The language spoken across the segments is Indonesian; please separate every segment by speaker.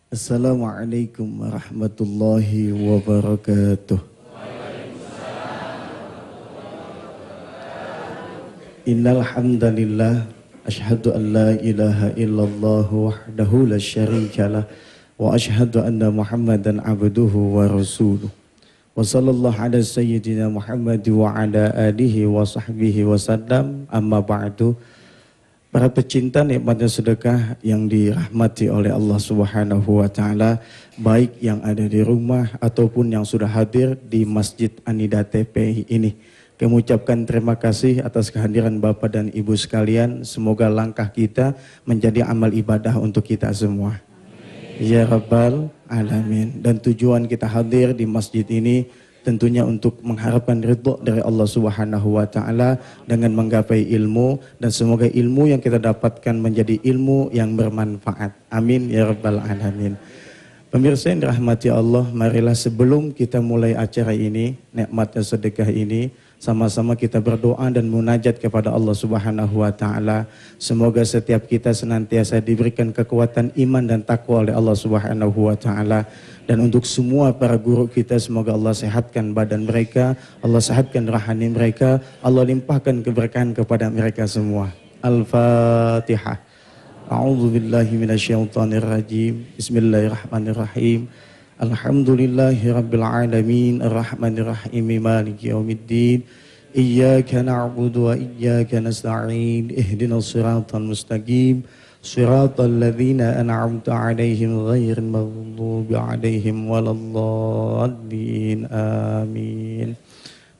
Speaker 1: Assalamualaikum warahmatullahi wabarakatuh. Innal hamdalillah asyhadu an la ilaha illallah wahdahu la syarikalah wa asyhadu anna Muhammadan abduhu wa rasuluh. Wa sallallahu ala sayyidina Muhammad wa ala alihi wa sahbihi wa sallam. Amma ba'du. Para pecinta nikmatnya sedekah yang dirahmati oleh Allah Subhanahu wa taala, baik yang ada di rumah ataupun yang sudah hadir di Masjid Anida TPI ini. Kami ucapkan terima kasih atas kehadiran Bapak dan Ibu sekalian. Semoga langkah kita menjadi amal ibadah untuk kita semua. Ya Rabbal Alamin. Dan tujuan kita hadir di masjid ini tentunya untuk mengharapkan ridho dari Allah Subhanahu wa taala dengan menggapai ilmu, dan semoga ilmu yang kita dapatkan menjadi ilmu yang bermanfaat. Amin ya Rabbal Alamin. Pemirsa yang dirahmati Allah, marilah sebelum kita mulai acara ini, nikmatnya sedekah ini, sama-sama kita berdoa dan munajat kepada Allah Subhanahu wa taala. Semoga setiap kita senantiasa diberikan kekuatan iman dan takwa oleh Allah Subhanahu wa taala. Dan untuk semua para guru kita, semoga Allah sehatkan badan mereka, Allah sehatkan rahani mereka, Allah limpahkan keberkahan kepada mereka semua. Al-Fatihah. A'udzu billahi minasyaitonir rajim. Bismillahirrahmanirrahim. Alhamdulillahirabbil alamin, arrahmanir rahim, maliki yaumiddin. Iyyaka na'budu wa iyyaka nasta'in. Ihdinas siratal mustaqim. Siratal ladzina an'amta 'alaihim ghairil maghdubi 'alaihim waladdallin. Amin.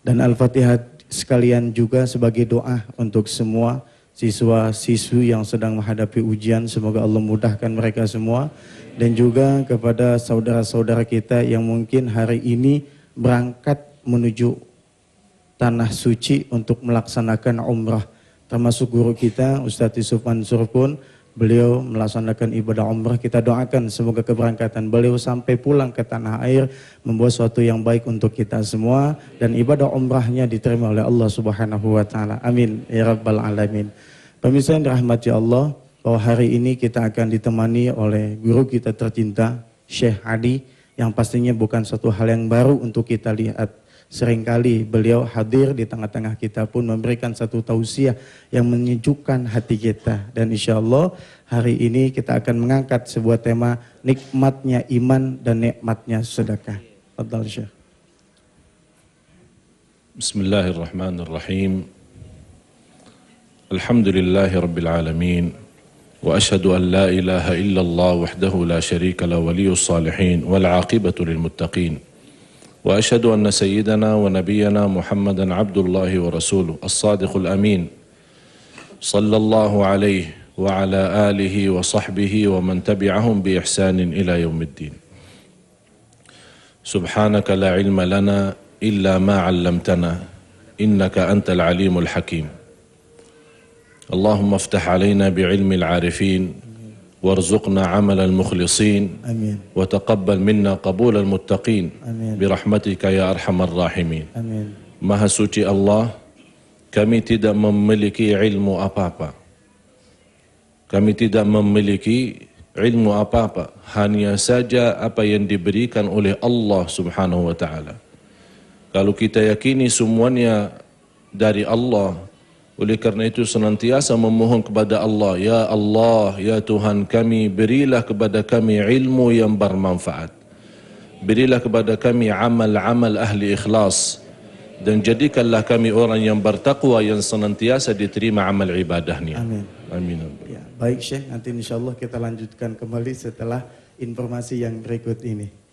Speaker 1: Dan Al-Fatihah sekalian juga sebagai doa untuk semua siswa-siswi yang sedang menghadapi ujian, semoga Allah mudahkan mereka semua. Dan juga kepada saudara-saudara kita yang mungkin hari ini berangkat menuju tanah suci untuk melaksanakan umrah. Termasuk guru kita Ustadz Yusuf Mansur pun, beliau melaksanakan ibadah umrah. Kita doakan semoga keberangkatan beliau sampai pulang ke tanah air membawa sesuatu yang baik untuk kita semua, dan ibadah umrahnya diterima oleh Allah Subhanahu wa taala. Amin ya Rabbal Alamin. Pemirsa yang dirahmati Allah, bahwa hari ini kita akan ditemani oleh guru kita tercinta Syekh Adi, yang pastinya bukan satu hal yang baru untuk kita lihat. Seringkali beliau hadir di tengah-tengah kita pun memberikan satu tausiah yang menyejukkan hati kita. Dan insya Allah hari ini kita akan mengangkat sebuah tema, nikmatnya iman dan nikmatnya sedekah. Fadhal Syekh.
Speaker 2: Bismillahirrahmanirrahim. Alhamdulillahi rabbil alamin. Wa ashhadu an la ilaha illallah wahdahu la syarika la waliyus salihin wal aqibatu lil muttaqin. وأشهد أن سيدنا ونبينا محمدا عبد الله ورسوله الصادق الأمين صلى الله عليه وعلى آله وصحبه ومن تبعهم بإحسان إلى يوم الدين. سبحانك لا علم لنا إلا ما علمتنا إنك أنت العليم الحكيم. اللهم افتح علينا بعلم العارفين وارزقنا عمل المخلصين. آمين. وتقبل منا قبول المتقين. آمين. برحمتك يا أرحم الراحمين. آمين. Maha suci Allah, kami tidak memiliki ilmu apa-apa. Kami tidak memiliki ilmu apa-apa, hanya saja apa yang diberikan oleh Allah Subhanahu wa taala. Kalau kita yakini semuanya dari Allah, oleh karena itu senantiasa memohon kepada Allah, ya Tuhan kami, berilah kepada kami ilmu yang bermanfaat. Berilah kepada kami amal-amal ahli ikhlas, dan jadikanlah kami orang yang bertakwa yang senantiasa diterima amal ibadahnya. Amin. Amin.
Speaker 1: Ya, baik Syekh, nanti insyaallah kita lanjutkan kembali setelah informasi yang berikut ini.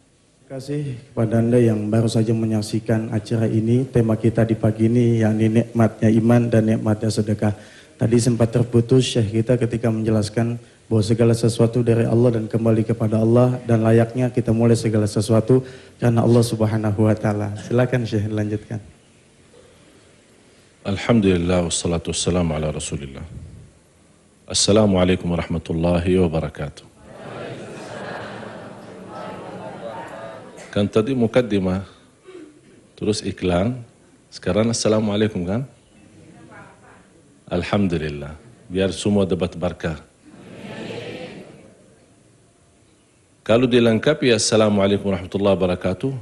Speaker 1: Terima kasih kepada Anda yang baru saja menyaksikan acara ini. Tema kita di pagi ini yakni nikmatnya iman dan nikmatnya sedekah. Tadi sempat terputus Syekh kita ketika menjelaskan bahwa segala sesuatu dari Allah dan kembali kepada Allah, dan layaknya kita mulai segala sesuatu karena Allah Subhanahu wa taala. Silakan Syekh lanjutkan.
Speaker 2: Alhamdulillah wassalatu wassalamu ala Rasulillah. Assalamualaikum warahmatullahi wabarakatuh. Kan tadi mukaddimah, terus iklan, sekarang assalamualaikum kan? Alhamdulillah, biar semua dapat berkah. Kalau dilengkapi Assalamualaikum warahmatullahi wabarakatuh,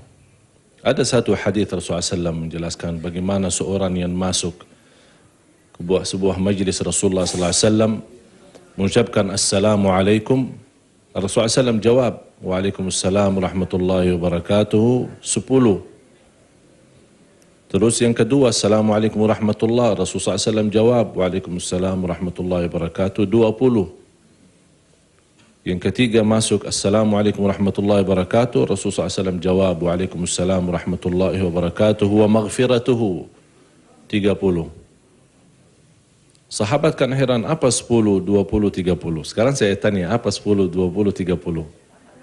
Speaker 2: ada satu hadis Rasulullah SAW menjelaskan bagaimana seorang yang masuk ke sebuah majlis Rasulullah SAW mengucapkan Assalamualaikum. Rasulullah SAW jawab, Waalaikumsalam warahmatullahi wabarakatuh, 10. Terus yang kedua, Assalamualaikum warahmatullahi, Rasulullah SAW jawab, Waalaikumsalam warahmatullahi wabarakatuh, 20. Yang ketiga masuk, Assalamualaikum warahmatullahi wabarakatuh, Rasulullah SAW jawab, Waalaikumsalam warahmatullahi wabarakatuh, wa maghfiratuhu, 30. Sahabat kan heran, apa 10, 20, 30? Sekarang saya tanya, apa 10, 20, 30?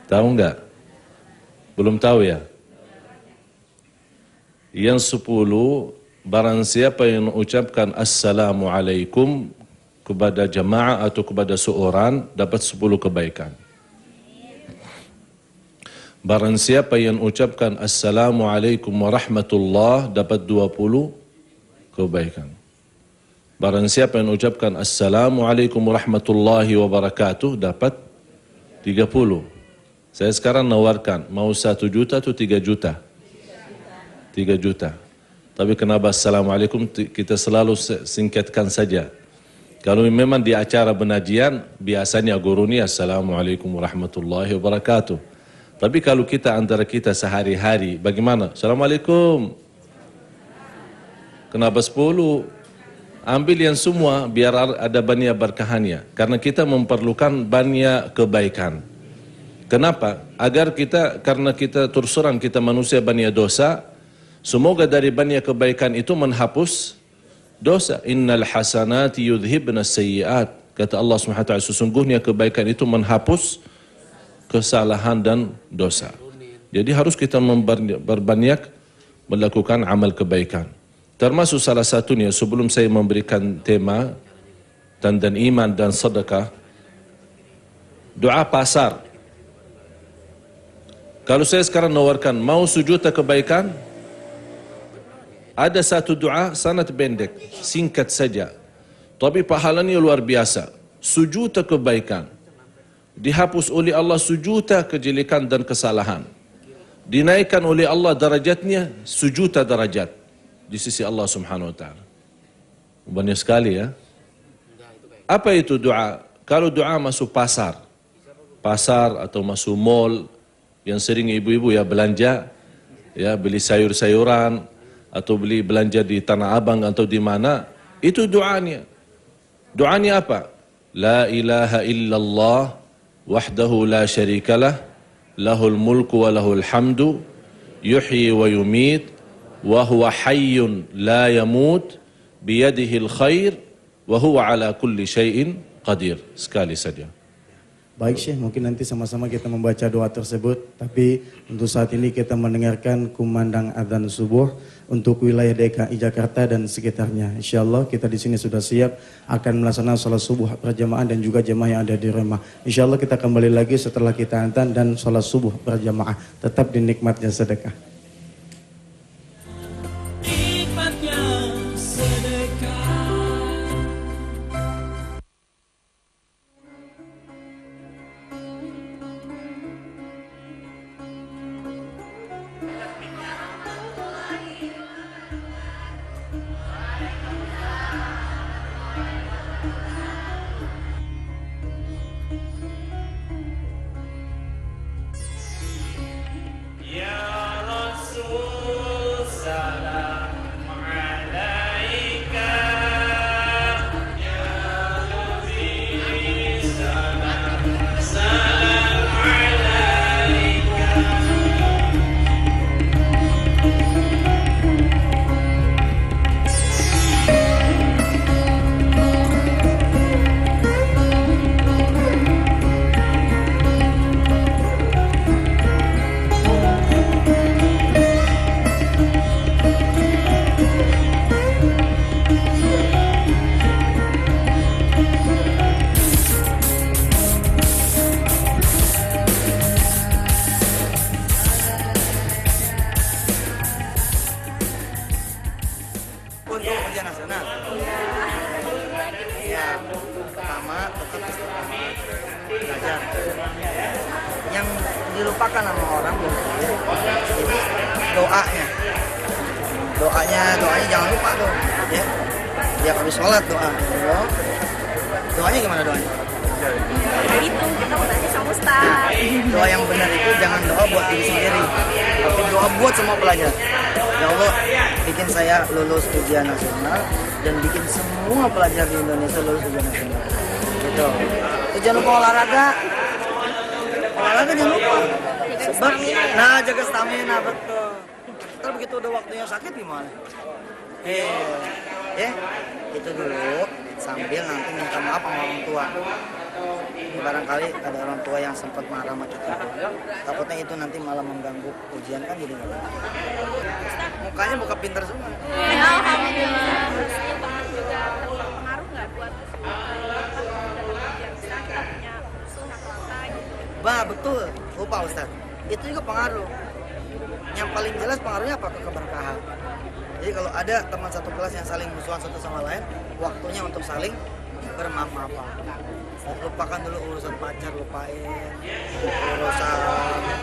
Speaker 2: Tahu enggak? Belum tahu ya? Yang 10, barang siapa yang mengucapkan Assalamualaikum kepada jamaah atau kepada seorang, dapat 10 kebaikan. Barang siapa yang ucapkan Assalamualaikum warahmatullah, dapat 20 kebaikan. Barang siapa yang ucapkan Assalamualaikum warahmatullahi wabarakatuh, dapat 30. Saya sekarang nawarkan, mau 1 juta atau 3 juta? 3 juta. Tapi kenapa Assalamualaikum kita selalu singkatkan saja. Kalau memang di acara pengajian, biasanya gurunya Assalamualaikum warahmatullahi wabarakatuh. Tapi kalau kita antara kita sehari-hari, bagaimana? Assalamualaikum. Kenapa 10? Ambil yang semua biar ada banyak berkahannya. Karena kita memerlukan banyak kebaikan. Kenapa? Agar kita, karena kita terus terang kita manusia banyak dosa, semoga dari banyak kebaikan itu menghapus dosa. Innal hasanati yudhibna sayyiat. Kata Allah SWT, sesungguhnya kebaikan itu menghapus kesalahan dan dosa. Jadi harus kita berbanyak melakukan amal kebaikan. Termasuk salah satunya, sebelum saya memberikan tema tentang iman dan sedekah, doa pasar. Kalau saya sekarang nawarkan, mau sejuta kebaikan, ada satu doa sangat pendek, singkat saja, tapi pahalanya luar biasa. Sejuta kebaikan, dihapus oleh Allah sejuta kejelekan dan kesalahan, dinaikkan oleh Allah derajatnya sejuta derajat di sisi Allah Subhanahu wa taala. Banyak sekali ya. Apa itu doa? Kalau doa masuk pasar atau masuk mall, yang sering ibu-ibu ya belanja, ya beli sayur-sayuran atau beli belanja di Tanah Abang atau di mana, itu doanya. Doanya apa? La ilaha illallah wahdahu la syarikalah, lahul mulku wa lahul hamdu, yuhyi wa yumit, wa huwa hayyun la yamut, biyadihil khair, wa huwa ala kulli syai'in qadir. Sekali saja.
Speaker 1: Baik Syekh, mungkin nanti sama-sama kita membaca doa tersebut, tapi untuk saat ini kita mendengarkan kumandang adzan subuh untuk wilayah DKI Jakarta dan sekitarnya. Insyaallah kita di sini sudah siap akan melaksanakan salat subuh berjamaah dan juga jemaah yang ada di rumah. Insyaallah kita kembali lagi setelah kita adzan dan salat subuh berjamaah. Tetap di nikmatnya sedekah.
Speaker 3: Ya dilupakan sama orang. Jadi doanya jangan lupa tuh, ya. Tiap habis sholat doa. Doanya gimana doanya?
Speaker 4: Itu kita mau tanya sama Ustaz.
Speaker 3: Doa yang benar itu jangan doa buat diri sendiri, tapi doa buat semua pelajar. Ya Allah, bikin saya lulus ujian nasional dan bikin semua pelajar di Indonesia lulus ujian nasional. Gitu. Terus jangan lupa olahraga jangan lupa. Sebab, jaga stamina, betul. Ntar begitu udah waktunya sakit gimana? Itu dulu sambil nanti minta maaf sama orang tua. Barangkali ada orang tua yang sempat marah sama kita. Takutnya itu nanti malah mengganggu ujian kan jadi nggak baik. Mukanya muka pintar semua.
Speaker 4: Ya, alhamdulillah. Juga pengaruh nggak buat kita punya musuh atau apa gitu?
Speaker 3: Betul. Lupa Ustadz. Itu juga pengaruh. Yang paling jelas pengaruhnya apa? Ke keberkahan. Jadi kalau ada teman satu kelas yang saling musuhan satu sama lain, waktunya untuk saling bermaaf-maafan. Lupakan dulu urusan pacar, lupain. Urusan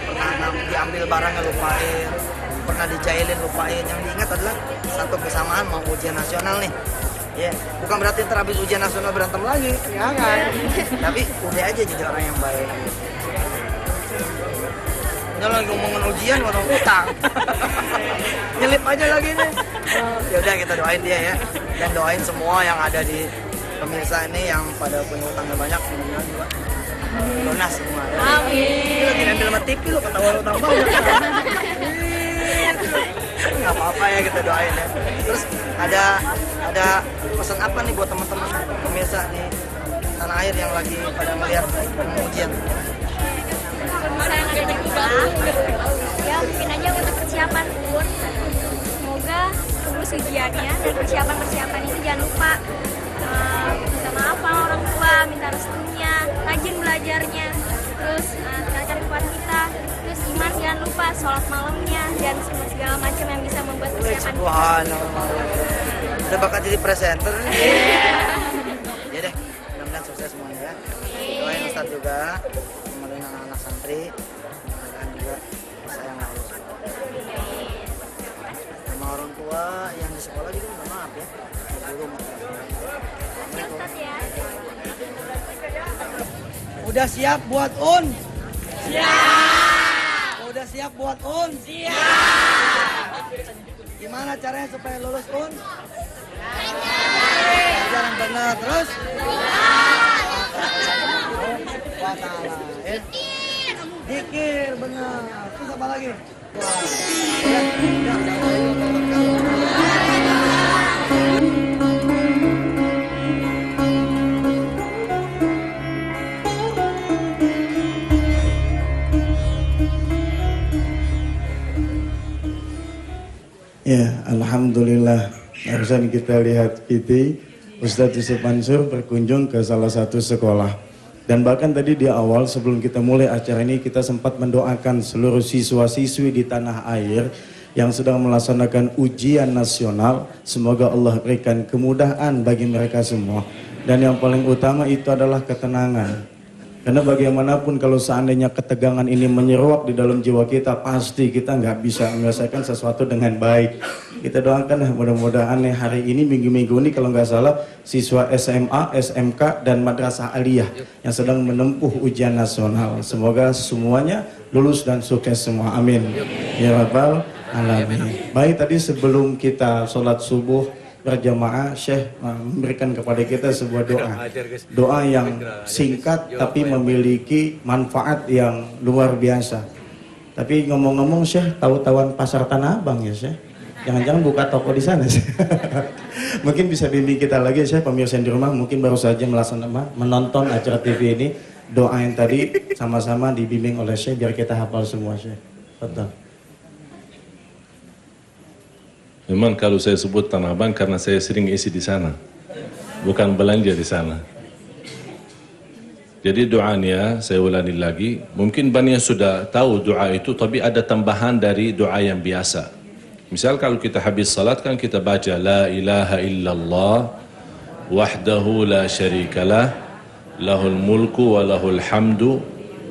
Speaker 3: pernah diambil barangnya, lupain. Pernah dijailin, lupain. Yang diingat adalah satu kesamaan mau ujian nasional nih. Ya, bukan berarti terhabis ujian nasional berantem lagi, ya kan? Tapi udah aja jadi orang yang baik. Ini lagi ngomongin ujian, ngomong utang. Nyelip aja lagi nih. Ya udah kita doain dia ya, dan doain semua yang ada di pemirsa ini yang pada punya utangnya banyak, mudah-mudahan juga lunas semua.
Speaker 4: Amin.
Speaker 3: Ini lagi ngambil sama TV lo ketahuan utang banyak. Nggak apa-apa ya, kita doain ya. Terus ada pesan apa nih buat teman-teman pemirsa di tanah air yang lagi pada melihat ujian?
Speaker 4: Saya yang ada di kita, ya mungkin aja untuk persiapan pun semoga lulus ujiannya dan persiapan itu jangan lupa minta maaf sama orang tua, minta restunya, rajin belajarnya, terus cari kuat kita, terus iman jangan lupa, sholat malamnya dan segala macam yang bisa membuat persiapan kita.
Speaker 3: Udah bakal jadi presenter nih. Ya deh, mudah-mudahan sukses semuanya ya. Doain Ustadz juga, kemudian anak-anak santri, mudah-mudahan juga sayang harus. Sama orang tua yang di sekolah juga minta maaf ya. Guru Udah siap buat UN? Siap. Udah siap buat UN? Siap. Gimana caranya supaya lulus UN? Jangan benar terus. Dikir benar. Terus apa lagi?
Speaker 1: Ya, alhamdulillah. Barusan kita lihat Ustadz Yusuf Mansur berkunjung ke salah satu sekolah. Dan bahkan tadi di awal sebelum kita mulai acara ini kita sempat mendoakan seluruh siswa-siswi di tanah air yang sedang melaksanakan ujian nasional. Semoga Allah berikan kemudahan bagi mereka semua. Dan yang paling utama itu adalah ketenangan. Karena bagaimanapun kalau seandainya ketegangan ini menyeruak di dalam jiwa kita, pasti kita nggak bisa menyelesaikan sesuatu dengan baik. Kita doakan mudah-mudahan hari ini, minggu-minggu ini kalau nggak salah, siswa SMA, SMK, dan Madrasah Aliyah yang sedang menempuh ujian nasional. Semoga semuanya lulus dan sukses semua. Amin. Ya Rabbal Alamin. Baik, tadi sebelum kita sholat subuh berjamaah, Syekh memberikan kepada kita sebuah doa yang singkat tapi memiliki manfaat yang luar biasa. Tapi ngomong-ngomong, Syekh tahu-tahuan pasar Tanah Abang ya, Syekh? Jangan-jangan buka toko di sana, Syekh? Mungkin bisa bimbing kita lagi, Syekh, pemirsa di rumah mungkin baru saja menonton acara TV ini. Doa yang tadi sama-sama dibimbing oleh Syekh biar kita hafal semua, Syekh. Betul.
Speaker 2: Memang kalau saya sebut Tanah Abang karena saya sering isi di sana, bukan belanja di sana. Jadi doanya saya ulangi lagi, mungkin banyak sudah tahu doa itu, tapi ada tambahan dari doa yang biasa. Misal kalau kita habis salat kan kita baca La ilaha illallah wahdahu la syarikalah lahul mulku wa lahul hamdu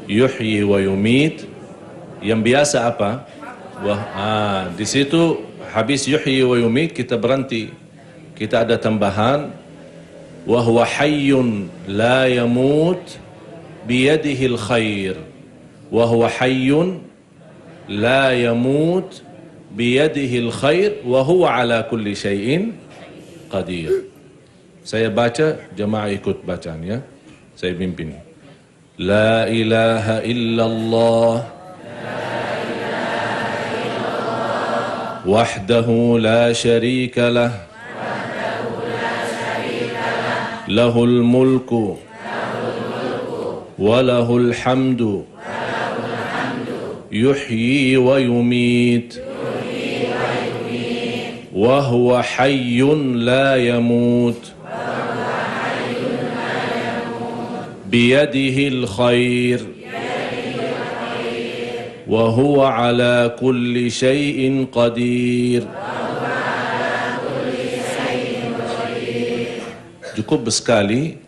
Speaker 2: yuhyi wa yumit Yang biasa apa? Di situ habis yuhyi wa yumit kita berhenti. Kita ada tambahan wa huwa hayyun la yamut biyadihil khair. Wa huwa hayyun la yamut biyadihil khair wa huwa ala kulli syai'in qadir. Saya baca, jemaah ikut bacaan ya. Saya pimpin. La ilaha illallah wahdahu la syarika lah lahul mulku wa lahul hamdu yuhyi wa yumit wa huwa hayyun la yamut biyadihil khair wa huwa ala kulli syai'in qadir. Cukup sekali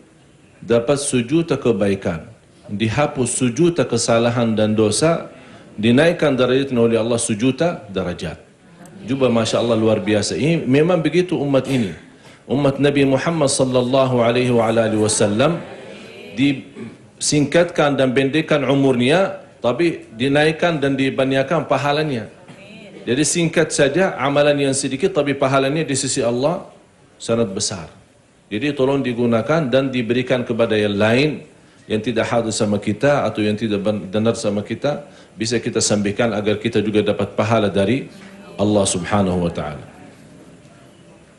Speaker 2: dapat sejuta kebaikan, dihapus sejuta kesalahan dan dosa, dinaikkan derajatnya oleh Allah sejuta derajat. Juga Masya Allah luar biasa. Ini memang begitu umat ini. Umat Nabi Muhammad sallallahu alaihi wasallam disingkatkan dan pendekkan umurnya, tapi dinaikkan dan dibanyakan pahalanya. Jadi singkat saja amalan yang sedikit, tapi pahalanya di sisi Allah sangat besar. Jadi tolong digunakan dan diberikan kepada yang lain yang tidak hadir sama kita atau yang tidak benar sama kita, bisa kita sampaikan agar kita juga dapat pahala dari Allah Subhanahu wa taala.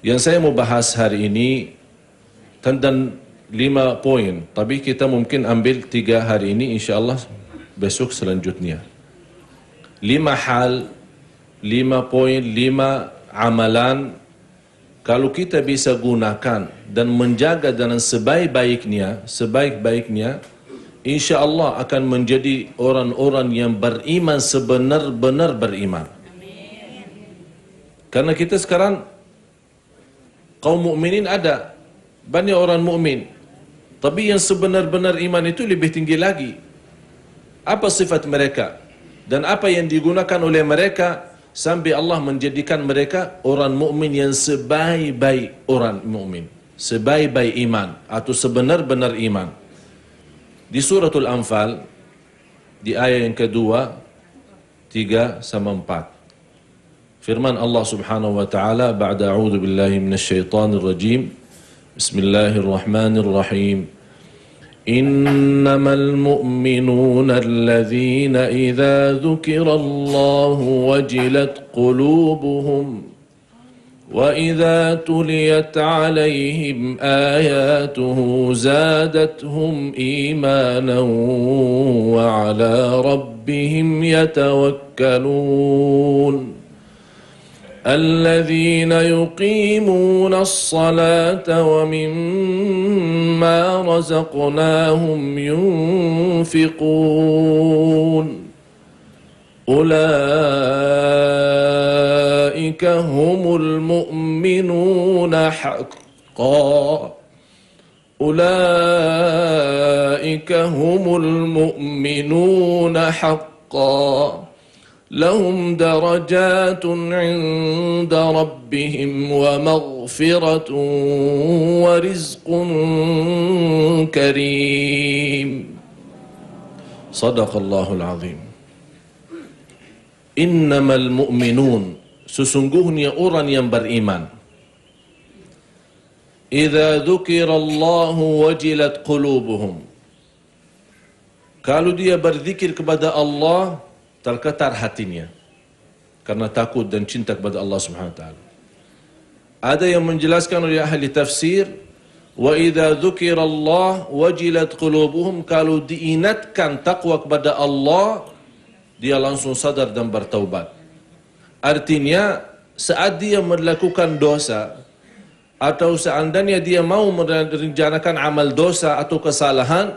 Speaker 2: Yang saya mau bahas hari ini tentang 5 poin, tapi kita mungkin ambil 3 hari ini, insya-Allah besok selanjutnya. 5 hal, 5 poin, 5 amalan, kalau kita bisa gunakan dan menjaga dengan sebaik-baiknya, insya Allah akan menjadi orang-orang yang beriman sebenar-benar beriman. Karena kita sekarang kaum mukminin ada banyak orang mukmin, tapi yang sebenar-benar iman itu lebih tinggi lagi. Apa sifat mereka dan apa yang digunakan oleh mereka sampai Allah menjadikan mereka orang mukmin yang sebaik-baik orang mukmin, sebaik-baik iman atau sebenar-benar iman. Di suratul Anfal di ayat yang kedua, 3 sama 4. Firman Allah Subhanahu wa taala, ba'da a'udzu billahi minasyaitonir rajim. Bismillahirrahmanirrahim. إنما المؤمنون الذين إذا ذكر الله وجلت قلوبهم وإذا تليت عليهم آياته زادتهم إيمانا وعلى ربهم يتوكلون الذين يقيمون الصلاة ومما رزقناهم ينفقون أولئك هم المؤمنون حقا أولئك هم المؤمنون حقا لهم درجات عند ربهم ومغفرة ورزق كريم صدق الله العظيم. إنما المؤمنون, sesungguhnya orang yang beriman, إذا ذكر الله وجلت قلوبهم, kalau dia berzikir kepada Allah tergetar hatinya karena takut dan cinta kepada Allah Subhanahu wa taala. Ada yang menjelaskan oleh ahli tafsir, wa idza dzukirallah wajilat qulubuhum, kalau diingatkan takwa kepada Allah dia langsung sadar dan bertaubat. Artinya saat dia melakukan dosa atau seandainya dia mau merencanakan amal dosa atau kesalahan,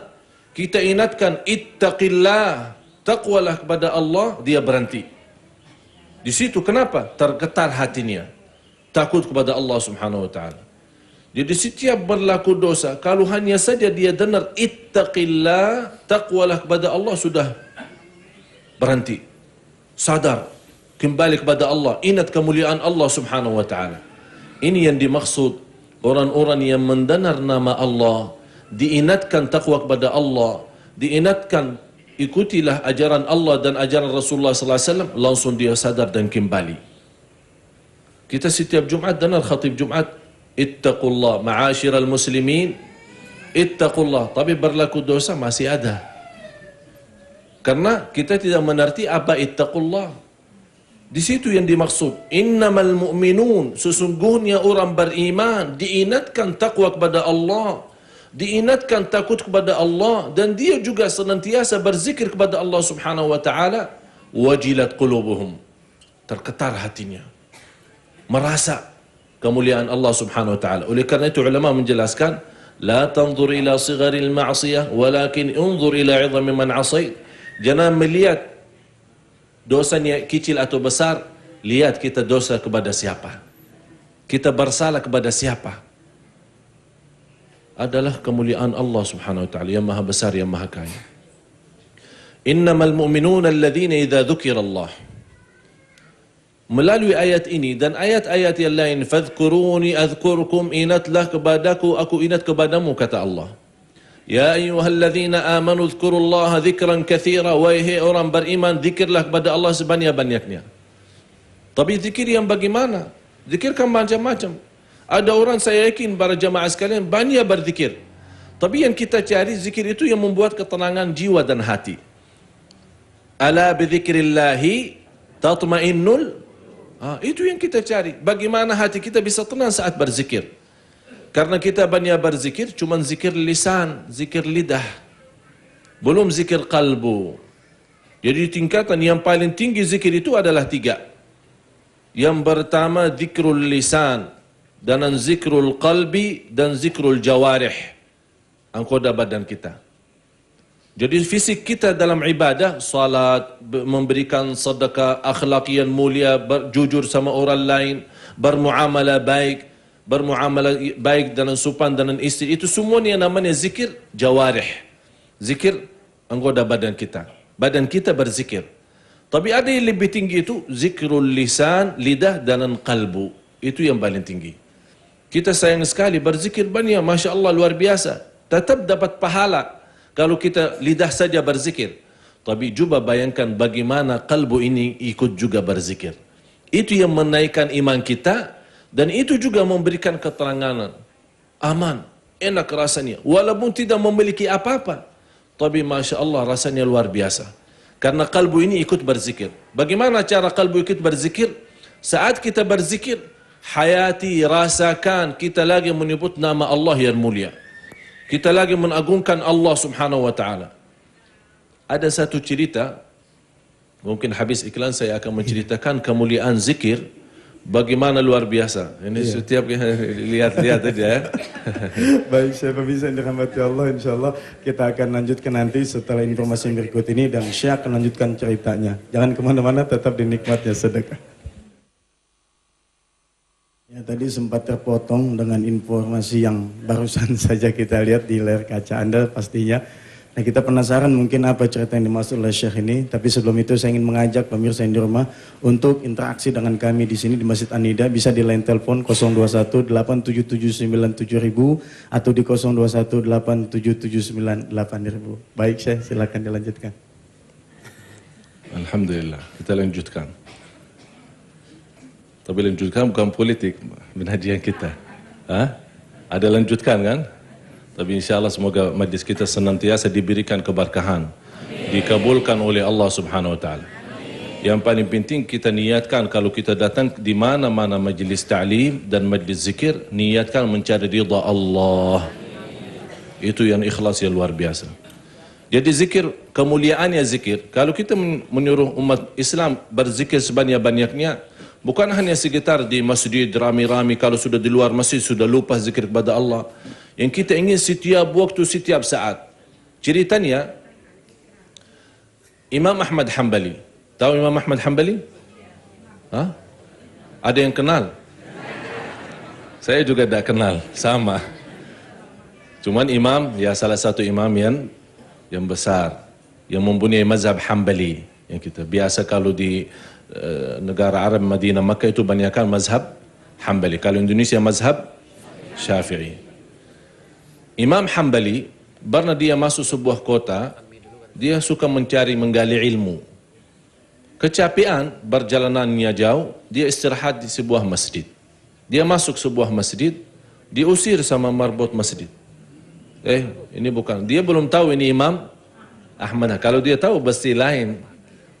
Speaker 2: kita ingatkan ittaqillah, takwalah kepada Allah, dia berhenti. Di situ kenapa? Tergetar hatinya, takut kepada Allah Subhanahu wa taala. Jadi setiap berlaku dosa, kalau hanya saja dia dengar ittaqillah, takwalah kepada Allah, sudah berhenti. sadar, kembali kepada Allah, ingat kemuliaan Allah subhanahu wa ta'ala. Ini yang dimaksud orang-orang yang mendengar nama Allah, diingatkan takwa kepada Allah, diingatkan ikutilah ajaran Allah dan ajaran Rasulullah sallallahu alaihi wasallam, langsung dia sadar dan kembali. Kita setiap Jumat dengar khatib Jumat, ittaqullah ma'asyiral muslimin, ittaqullah, tapi berlaku dosa masih ada. Karena kita tidak mengerti apa ittaqullah. Di situ yang dimaksud, innamal mu'minun, sesungguhnya orang beriman diingatkan takwa kepada Allah, diingatkan takut kepada Allah, dan dia juga senantiasa berzikir kepada Allah subhanahu wa ta'ala. Wajilat qulubuhum, tergetar hatinya, merasa kemuliaan Allah subhanahu wa ta'ala. Oleh karena itu ulama menjelaskan, la tanzur ila sigharil ma'siyah walakin unzur ila 'idhami man 'asait. Jangan melihat dosanya kecil atau besar, lihat kita dosa kepada siapa, kita bersalah kepada siapa. Adalah kemuliaan Allah subhanahu wa ta'ala yang maha besar, yang maha kaya. Innamal mu'minuna alladhina idza dzukira Allah. Melalui ayat ini dan ayat-ayat yang lain, fadhkuruni adhkurkum, ingatlah kepadaku, aku ingat kepadamu, kata Allah. Ya ayyuhalladzina amanu dzkurullaha dzikran katsira, wahai orang beriman, zikirlah kepada Allah sebanyak-banyaknya. Tapi zikir yang bagaimana? Zikir kan macam-macam. Ada orang, saya yakin para jamaah sekalian, banyak berzikir. Tapi yang kita cari zikir itu yang membuat ketenangan jiwa dan hati. Ala bidzikrillahi tatma'innul, itu yang kita cari. Bagaimana hati kita bisa tenang saat berzikir. Karena kita banyak berzikir, cuma zikir lisan, zikir lidah, belum zikir kalbu. Jadi tingkatan yang paling tinggi zikir itu adalah 3. Yang pertama zikrul lisan, dan zikrul qalbi, dan zikrul jawarih, anggota badan kita. Jadi fisik kita dalam ibadah, salat, memberikan sedekah, akhlak yang mulia, jujur sama orang lain, bermuamalah baik, dengan sopan dengan istri, itu semuanya namanya zikir jawarih, zikir anggota badan kita. Badan kita berzikir. Tapi ada yang lebih tinggi, itu zikrul lisan, lidah dan qalbu. Itu yang paling tinggi. Kita sayang sekali berzikir banyak, masya Allah, luar biasa, tetap dapat pahala kalau kita lidah saja berzikir. Tapi coba bayangkan bagaimana kalbu ini ikut juga berzikir. Itu yang menaikkan iman kita. Dan itu juga memberikan keterangan, aman, enak rasanya. Walaupun tidak memiliki apa-apa, tapi Masya Allah rasanya luar biasa. Karena kalbu ini ikut berzikir. Bagaimana cara kalbu ikut berzikir? Saat kita berzikir, hayati, rasakan kita lagi menyebut nama Allah yang mulia. Kita lagi mengagungkan Allah subhanahu wa ta'ala. Ada satu cerita, mungkin habis iklan saya akan menceritakan kemuliaan zikir. Bagaimana luar biasa. Ini setiap lihat-lihat aja ya.
Speaker 1: Baik, saya pemirsa yang dirahmati Allah, insyaallah kita akan lanjutkan nanti setelah informasi yang berikut ini, dan Syekh akan lanjutkan ceritanya. Jangan kemana-mana, tetap dinikmatnya sedekah. Ya, tadi sempat terpotong dengan informasi yang barusan saja kita lihat di layar kaca Anda pastinya. Nah, kita penasaran mungkin apa cerita yang dimaksud oleh Syekh ini. Tapi sebelum itu saya ingin mengajak pemirsa yang di rumah untuk interaksi dengan kami di sini di Masjid An-Nida. Bisa di line telepon 021 8779000 atau di 021 87798.000. Baik Syekh, silakan dilanjutkan.
Speaker 2: Alhamdulillah, kita lanjutkan. Tapi lanjutkan bukan politik, pengajian kita. Ada lanjutkan kan? Tapi insyaAllah semoga majlis kita senantiasa diberikan keberkahan, dikabulkan oleh Allah subhanahu wa ta'ala. Yang paling penting kita niatkan kalau kita datang di mana-mana majlis ta'lim dan majlis zikir, niatkan mencari ridha Allah. Itu yang ikhlas yang luar biasa. Jadi zikir, kemuliaannya zikir, kalau kita menyuruh umat Islam berzikir sebanyak-banyaknya, bukan hanya sekitar di masjid rami-rami, kalau sudah di luar masjid sudah lupa zikir kepada Allah. Yang kita ingin setiap waktu, setiap saat. Ceritanya, Imam Ahmad Hanbali. Tahu Imam Ahmad Hanbali? Ada yang kenal? Saya juga tidak kenal, sama. Cuman imam, ya salah satu imam yang besar, yang mempunyai mazhab Hanbali. Yang kita biasa kalau di negara Arab Madinah Makkah itu banyakkan mazhab Hambali. Kalau Indonesia mazhab Syafi'i. Imam Hambali pernah dia masuk sebuah kota, dia suka mencari menggali ilmu. Kecapean, perjalanannya jauh, dia istirahat di sebuah masjid. Dia masuk sebuah masjid, diusir sama marbot masjid. Ini bukan, dia belum tahu ini Imam Ahmad. Kalau dia tahu pasti lain.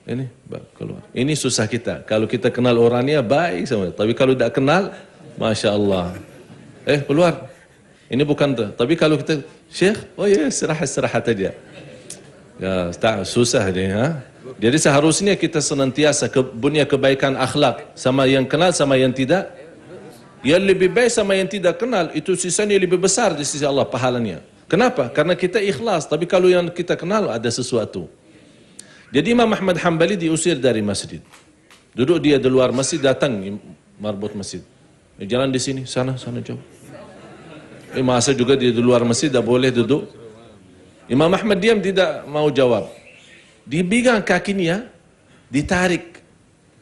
Speaker 2: Ini keluar. Ini susah kita. Kalau kita kenal orangnya baik sama, tapi kalau tidak kenal, masya Allah. Keluar. Ini bukan tu. Tapi kalau kita Syekh, oh ya istirahat aja. Ya, tak susah dia. Ha? Jadi seharusnya kita senantiasa punya kebaikan akhlak sama yang kenal sama yang tidak. Yang lebih baik sama yang tidak kenal itu sisanya lebih besar di sisi Allah pahalanya. Kenapa? Karena kita ikhlas. Tapi kalau yang kita kenal ada sesuatu. Jadi Imam Ahmad Hambali diusir dari masjid. Duduk dia di luar masjid, datang marbot masjid. Jalan di sini, sana jauh. Masa juga dia di luar masjid tak boleh duduk. Imam Ahmad diam, tidak mau jawab. Dipegang kakinya, ditarik.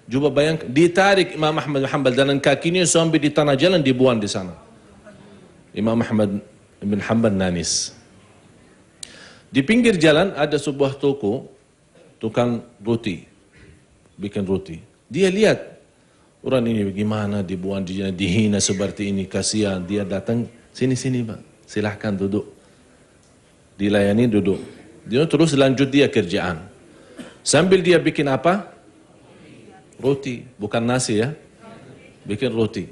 Speaker 2: Coba bayangkan, ditarik Imam Ahmad Hanbal dan kakinya sampai di tanah jalan dibuang di sana. Imam Ahmad bin Hanbal nangis. Di pinggir jalan ada sebuah toko, tukang roti, bikin roti. Dia lihat orang ini bagaimana dibuang di jalan, dihina seperti ini, kasihan. Dia datang, sini Pak, silahkan duduk. Dilayani duduk. Dia terus lanjut dia kerjaan. Sambil dia bikin apa? Roti, bukan nasi ya. Bikin roti.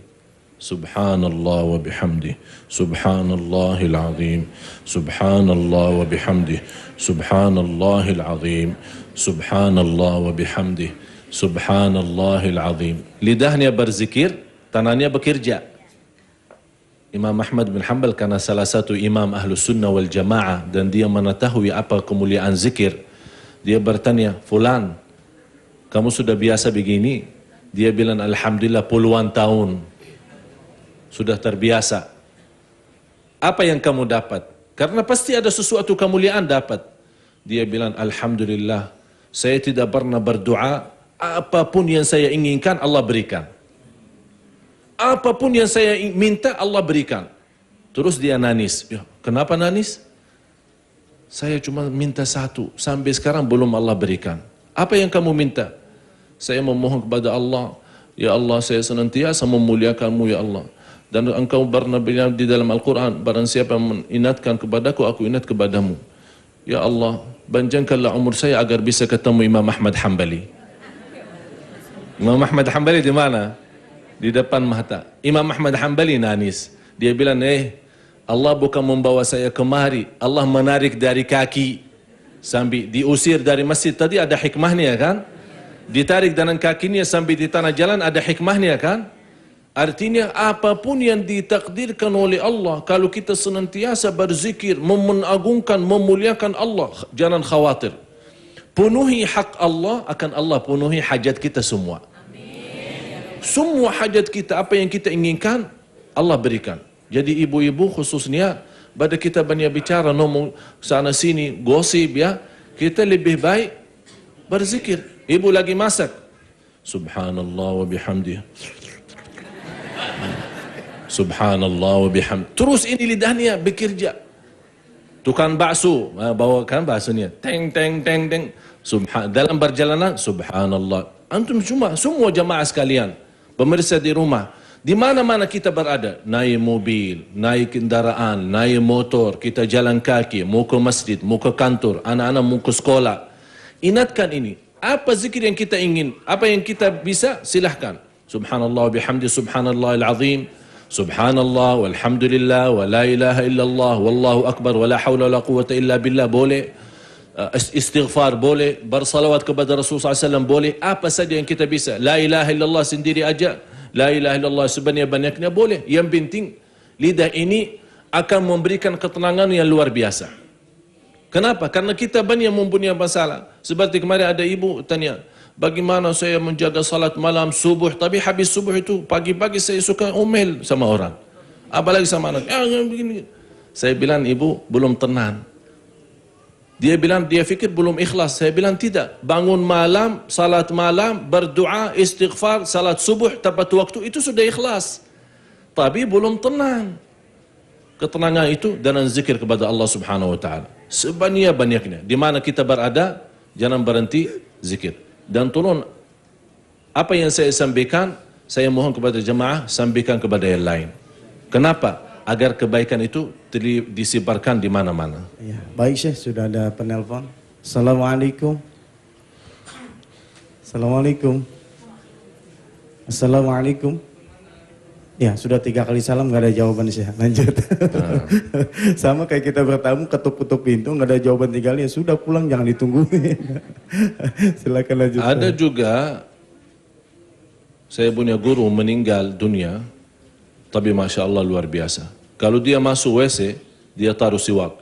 Speaker 2: Subhanallah wa bihamdih. Subhanallahil azim. Subhanallah wa bihamdih. Subhanallahil azim. Subhanallah wa bihamdih. Subhanallahil azim. Lidahnya berzikir, tangannya bekerja. Imam Ahmad bin Hanbal karena salah satu imam Ahlus Sunnah wal Jamaah dan dia mengetahui apa kemuliaan zikir. Dia bertanya, "Fulan, kamu sudah biasa begini?" Dia bilang, "Alhamdulillah puluhan tahun sudah terbiasa." "Apa yang kamu dapat?" Karena pasti ada sesuatu kemuliaan dapat. Dia bilang, "Alhamdulillah, saya tidak pernah berdoa, apapun yang saya inginkan Allah berikan. Apapun yang saya minta Allah berikan." Terus dia nangis. Ya, kenapa nangis? "Saya cuma minta satu, sampai sekarang belum Allah berikan." "Apa yang kamu minta?" "Saya memohon kepada Allah, ya Allah saya senantiasa memuliakanmu ya Allah. Dan engkau pernah bilang di dalam Al-Quran, barang siapa mengingatkan kepadaku, aku ingat kepadamu. Ya Allah, panjangkanlah umur saya agar bisa ketemu Imam Ahmad Hambali." Imam Ahmad Hambali di mana? Di depan mata. Imam Ahmad Hambali nangis. Dia bilang, Allah bukan membawa saya kemari, Allah menarik dari kaki sampai diusir dari masjid. Tadi ada hikmahnya kan? Ditarik dengan kakinya sampai di tanah jalan, ada hikmahnya kan? Artinya apapun yang ditakdirkan oleh Allah, kalau kita senantiasa berzikir, mengagungkan, memuliakan Allah, jangan khawatir. Penuhi hak Allah, akan Allah penuhi hajat kita semua. Semua hajat kita, apa yang kita inginkan, Allah berikan. Jadi ibu-ibu khususnya, pada kita banyak bicara, ngomong sana sini, gosip ya, kita lebih baik berzikir. Ibu lagi masak, Subhanallah wa bihamdih. Subhanallah wa bihamdih. Terus ini lidahnya bekerja. Tukang bakso, bawakan baksonya, teng teng teng teng. Dalam perjalanan, Subhanallah. Antum semua jamaah sekalian, pemirsa di rumah, di mana-mana kita berada, naik mobil, naik kendaraan, naik motor, kita jalan kaki, mau ke masjid, mau ke kantor, anak-anak mau ke sekolah. Ingatkan ini, apa zikir yang kita ingin, apa yang kita bisa, silahkan. Subhanallah bihamdi, subhanallahil azim, subhanallah, walhamdulillah, wa la ilaha illallah, wallahu akbar, wa la hawla wa la quwwata illa billah, boleh. Istighfar boleh, bersalawat kepada Rasulullah SAW boleh, apa saja yang kita bisa. La ilaha illallah sendiri aja, la ilaha illallah sebanyak-banyaknya boleh. Yang penting lidah ini akan memberikan ketenangan yang luar biasa. Kenapa? Karena kita banyak mempunyai masalah. Seperti kemarin ada ibu tanya, bagaimana saya menjaga salat malam subuh, tapi habis subuh itu pagi-pagi saya suka omel sama orang, apalagi sama anak. Begini. Saya bilang, ibu belum tenang. Dia bilang, dia fikir belum ikhlas. Saya bilang tidak. Bangun malam, salat malam, berdoa, istighfar, salat subuh, tepat waktu, itu sudah ikhlas. Tapi belum tenang. Ketenangan itu dengan zikir kepada Allah Subhanahu wa taala. Sebanyak-banyaknya. Di mana kita berada, jangan berhenti zikir. Dan tolong apa yang saya sampaikan, saya mohon kepada jemaah sampaikan kepada yang lain. Kenapa? Agar kebaikan itu disebarkan di mana-mana.
Speaker 1: Ya, baik Syekh, sudah ada penelpon. Assalamualaikum. Assalamualaikum. Assalamualaikum. Ya, sudah 3 kali salam nggak ada jawaban Syekh. Lanjut. Sama kayak kita bertamu ketuk-ketuk pintu nggak ada jawaban 3 kali, ya sudah pulang, jangan ditunggu. Silakan lanjut.
Speaker 2: Ada juga saya punya guru meninggal dunia, tapi Masya Allah luar biasa. Kalau dia masuk WC, dia taruh siwak.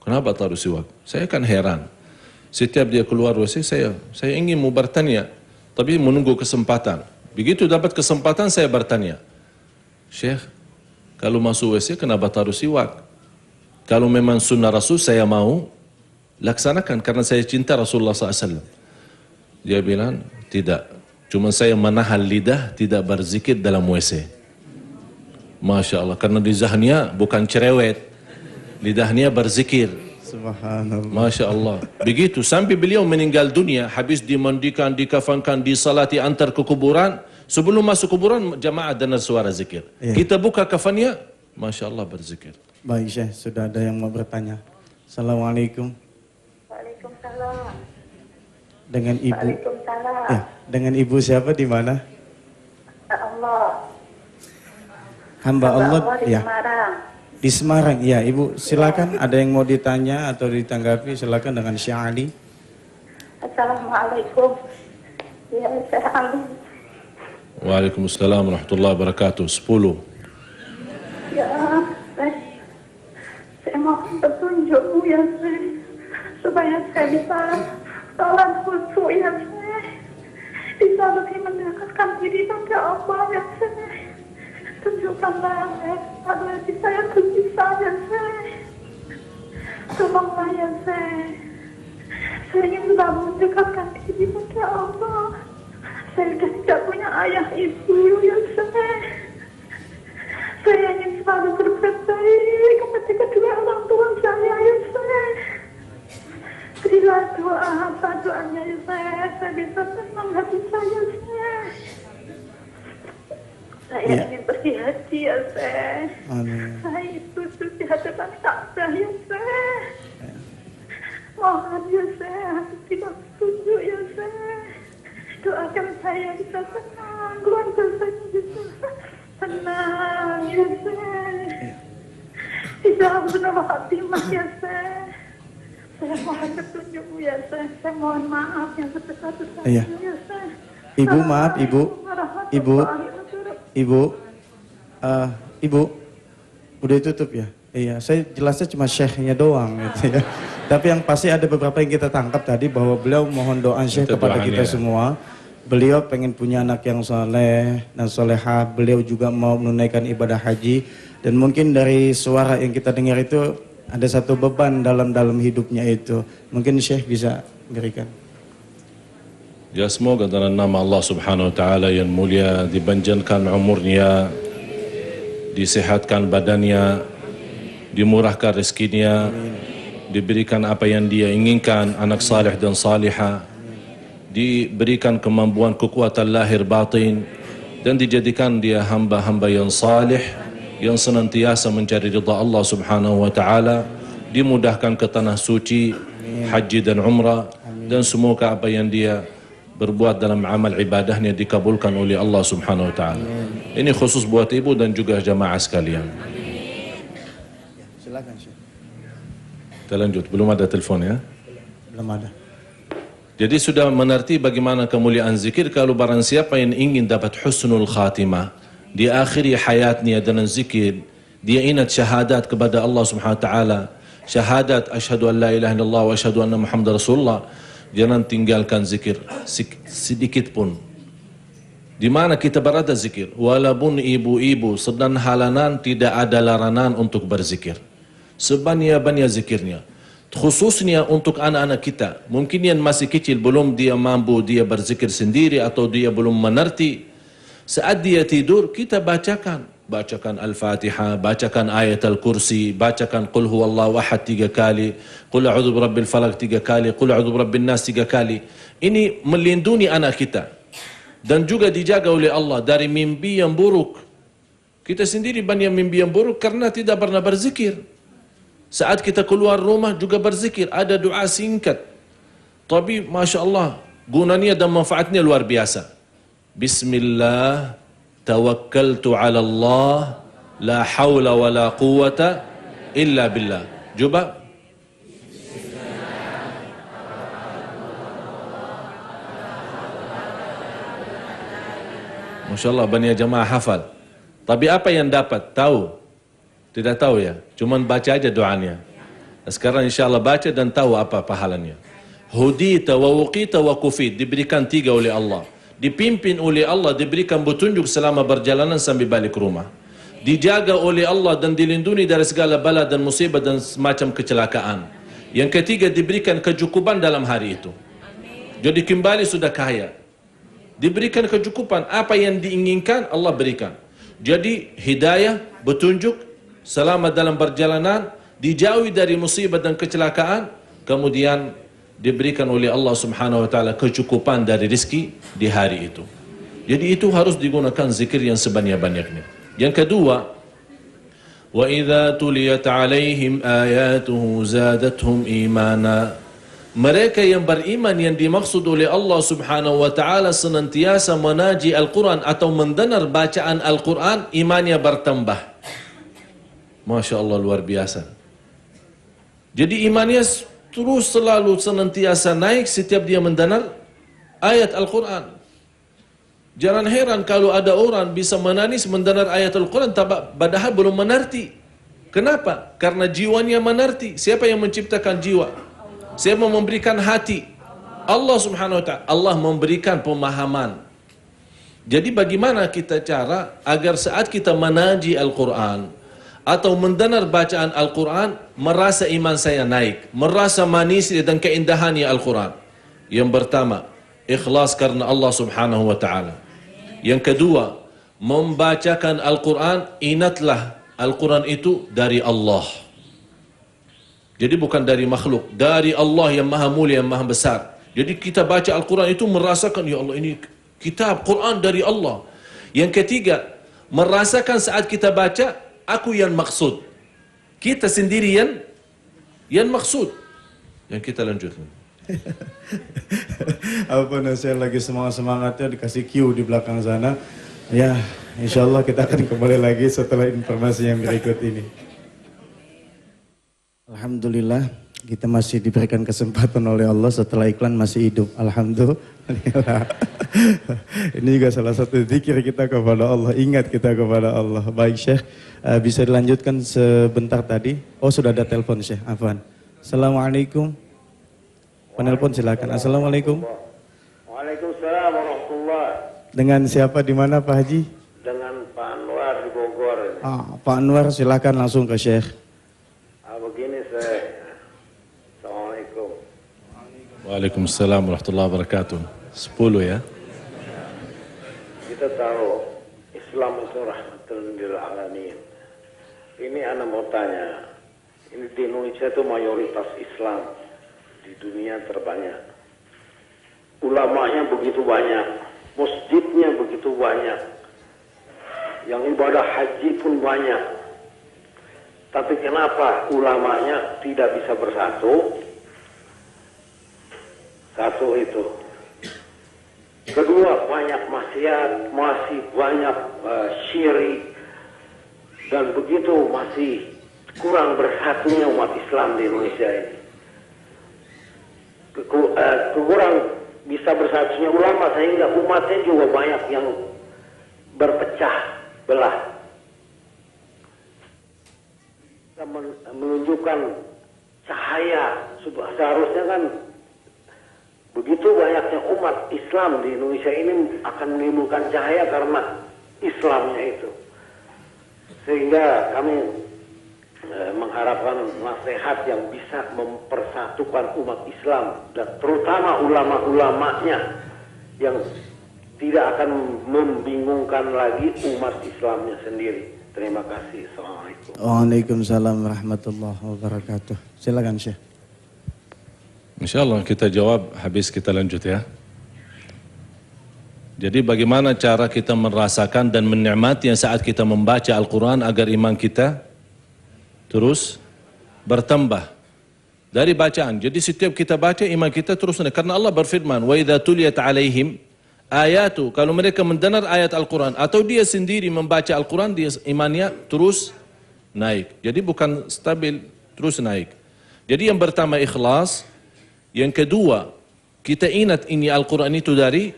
Speaker 2: Kenapa taruh siwak? Saya kan heran. Setiap dia keluar WC, saya ingin mau bertanya, tapi menunggu kesempatan. Begitu dapat kesempatan, saya bertanya, Syekh, kalau masuk WC kenapa taruh siwak? Kalau memang sunnah Rasul, saya mau laksanakan karena saya cinta Rasulullah SAW. Dia bilang, tidak. Cuma saya menahan lidah tidak berzikir dalam WC. Masya Allah, karena lidahnya bukan cerewet, lidahnya berzikir.
Speaker 1: Subhanallah.
Speaker 2: Masya Allah. Begitu, sampai beliau meninggal dunia, habis dimandikan, dikafankan, disalati, antar ke kuburan. Sebelum masuk kuburan, jamaah dengar suara zikir. Ya. Kita buka kafannya, Masya Allah berzikir.
Speaker 1: Baik Syekh, sudah ada yang mau bertanya. Assalamualaikum.
Speaker 5: Waalaikumsalam.
Speaker 1: Dengan ibu.
Speaker 5: Waalaikumsalam.
Speaker 1: Ya, dengan ibu siapa, di mana?
Speaker 5: Allah.
Speaker 1: Hamba Allah
Speaker 5: di
Speaker 1: ya.
Speaker 5: Semarang.
Speaker 1: Di Semarang, ya Ibu. Silakan, ada yang mau ditanya atau ditanggapi, silakan dengan Syekh Ali.
Speaker 5: Assalamualaikum. Ya, Syekh Ali.
Speaker 2: Waalaikumsalam warahmatullahi wabarakatuh. 10.
Speaker 5: Ya, saya mohon petunjukmu ya, supaya saya bisa sholat khusyuk ya, bisa lebih mendekatkan diri pada Allah ya, tunjukkanlah pada hati saya bisa ya, tolonglah ya, saya ingin selalu mendekatkan diri pada Allah. Saya sudah tidak punya ayah ibu ya, saya ingin selalu berbuat baik kepada kedua orang tua saya ya, berilah doa apa doanya ya, saya bisa tenang hati saya, saya ingin pergi haji ya, saya itu di hadapan Ka'bah ya, mohon ya, tidak setuju ya, doakan saya bisa tenang, keluarga saya bisa tenang ya, tidak benar khatimah ya, saya mohon petunjukmu ya, saya mohon maaf yang sebesar-besarnya ya,
Speaker 1: Ibu, maaf Ibu, Ibu, udah tutup ya? Iya, saya jelasnya cuma syekhnya doang gitu ya. Tapi yang pasti ada beberapa yang kita tangkap tadi bahwa beliau mohon doa Syekh kepada kita semua. Beliau pengen punya anak yang soleh dan solehah. Beliau juga mau menunaikan ibadah haji. Dan mungkin dari suara yang kita dengar itu ada satu beban dalam hidupnya itu. Mungkin Syekh bisa berikan.
Speaker 2: Ya, semoga dalam nama Allah Subhanahu wa taala yang mulia dipanjangkan umurnya, disehatkan badannya, dimurahkan rezekinya, diberikan apa yang dia inginkan, anak saleh dan salihah, diberikan kemampuan kekuatan lahir batin, dan dijadikan dia hamba-hamba yang salih, yang senantiasa mencari ridha Allah Subhanahu wa taala, dimudahkan ke tanah suci, haji dan umrah, dan semoga apa yang dia berbuat dalam amal ibadahnya dikabulkan oleh Allah Subhanahu wa taala. Ini khusus buat ibu dan juga jamaah sekalian.
Speaker 1: Silakan Syekh.
Speaker 2: Kita lanjut, belum ada telepon ya?
Speaker 1: Belum ada.
Speaker 2: Jadi sudah mengerti bagaimana kemuliaan zikir. Kalau barang siapa yang ingin dapat husnul khatimah di akhir hayatnya dengan zikir, dia ingat syahadat kepada Allah Subhanahu wa taala, syahadat asyhadu an la ilaha illallah wa asyhadu anna Muhammadar Rasulullah. Jangan tinggalkan zikir sedikit pun. Di mana kita berada zikir. Walaupun ibu-ibu sedang halanan, tidak ada larangan untuk berzikir. Sebanyak-banyak zikirnya. Khususnya untuk anak-anak kita. Mungkin yang masih kecil belum dia mampu dia berzikir sendiri atau dia belum mengerti. Saat dia tidur kita bacakan. Bacakan Al-Fatihah, bacakan ayat Al-Kursi, bacakan Qul huwallahu ahad 3 kali, Qul a'udzu birabbil falaq 3 kali, Qul a'udzu birabbin nas 3 kali. Ini melindungi anak kita. Dan juga dijaga oleh Allah dari mimpi yang buruk. Kita sendiri banyak mimpi yang buruk karena tidak pernah berzikir. Saat kita keluar rumah juga berzikir, ada doa singkat. Tapi Masya Allah, gunanya dan manfaatnya luar biasa. Bismillah, tawakkaltu ala Allah, la hawla wa la quwata illa billah. Coba. Masya Allah, banyak jamaah hafal. Tapi apa yang dapat? Tahu? Tidak tahu ya, cuman baca aja doanya. Sekarang insya Allah baca dan tahu apa pahalanya. Hudita wa wuqita wa kufid, diberikan 3 oleh Allah. Dipimpin oleh Allah, diberikan petunjuk selama perjalanan sampai balik rumah. Dijaga oleh Allah dan dilindungi dari segala bala dan musibah dan semacam kecelakaan. Yang ketiga, diberikan kecukupan dalam hari itu. Jadi kembali sudah kaya. Diberikan kecukupan, apa yang diinginkan Allah berikan. Jadi hidayah, petunjuk, selamat dalam perjalanan, dijauhi dari musibah dan kecelakaan, kemudian diberikan oleh Allah Subhanahu wa taala kecukupan dari rezeki di hari itu. Jadi itu harus digunakan zikir yang sebanyak-banyaknya. Yang kedua, wa idza tuliyat alaihim ayatuhu zadatuhum imana. Mereka yang beriman yang dimaksud oleh Allah Subhanahu wa taala senantiasa menaji Al-Quran atau mendengar bacaan Al-Quran, imannya bertambah. Masya Allah, luar biasa. Jadi imannya terus selalu senantiasa naik setiap dia mendengar ayat Al-Quran. Jangan heran kalau ada orang bisa menangis mendengar ayat Al-Quran padahal belum mengerti. Kenapa? Karena jiwanya mengerti. Siapa yang menciptakan jiwa? Siapa memberikan hati? Allah Subhanahu wa ta'ala. Allah memberikan pemahaman. Jadi bagaimana kita cara agar saat kita menaji Al-Quran atau mendengar bacaan Al-Quran, merasa iman saya naik, merasa manis dan keindahannya Al-Quran. Yang pertama, ikhlas karena Allah Subhanahu wa ta'ala. Yang kedua, membacakan Al-Quran, ingatlah Al-Quran itu dari Allah. Jadi bukan dari makhluk, dari Allah yang maha mulia, yang maha besar. Jadi kita baca Al-Quran itu merasakan, ya Allah ini kitab Quran dari Allah. Yang ketiga, merasakan saat kita baca, aku yang maksud. Kita sendirian yang maksud. Yang kita lanjutkan.
Speaker 1: Apa saya lagi semangat-semangatnya dikasih cue di belakang sana. Ya, insya Allah kita akan kembali lagi setelah informasi yang berikut ini. Alhamdulillah, kita masih diberikan kesempatan oleh Allah setelah iklan masih hidup. Alhamdulillah. Ini juga salah satu zikir kita kepada Allah, ingat kita kepada Allah. Baik Syekh, bisa dilanjutkan sebentar tadi. Oh sudah ada telepon Syekh, afwan. Assalamualaikum. Penelpon silakan. Assalamualaikum.
Speaker 6: Waalaikumsalam warahmatullahi.
Speaker 1: Dengan siapa di mana Pak Haji?
Speaker 6: Dengan Pak Anwar di Bogor.
Speaker 1: Pak Anwar silakan langsung ke Syekh.
Speaker 6: Begini Syekh. Assalamualaikum.
Speaker 2: Waalaikumsalam warahmatullahi wabarakatuh. 10 ya.
Speaker 6: Kita tahu Islam itu rahmatan lil alamin. Ini ana mau tanya. Ini di Indonesia itu mayoritas Islam. Di dunia terbanyak. Ulamanya begitu banyak. Masjidnya begitu banyak. Yang ibadah haji pun banyak. Tapi kenapa ulamanya tidak bisa bersatu? Satu itu. Kedua, banyak maksiat, masih banyak syirik. Dan begitu masih kurang bersatunya umat Islam di Indonesia ini. Kurang bisa bersatunya ulama sehingga umatnya juga banyak yang berpecah belah. Kita menunjukkan cahaya, seharusnya kan begitu banyaknya umat Islam di Indonesia ini akan menimbulkan cahaya karena Islamnya itu. Sehingga kami mengharapkan nasihat yang bisa mempersatukan umat Islam dan terutama ulama-ulamanya yang tidak akan membingungkan lagi umat Islamnya sendiri. Terima kasih. Assalamualaikum.
Speaker 1: Waalaikumsalam warahmatullahi wabarakatuh. Silakan Syekh.
Speaker 2: InsyaAllah kita jawab habis kita lanjut ya. Jadi bagaimana cara kita merasakan dan menikmati saat kita membaca Al-Quran agar iman kita terus bertambah dari bacaan. Jadi setiap kita baca iman kita terus naik. Karena Allah berfirman, wa idza tuliyat alaihim ayatu, kalau mereka mendengar ayat Al-Quran atau dia sendiri membaca Al-Quran, dia imannya terus naik. Jadi bukan stabil, terus naik. Jadi yang pertama ikhlas, yang kedua kita ingat ini Al-Quran itu dari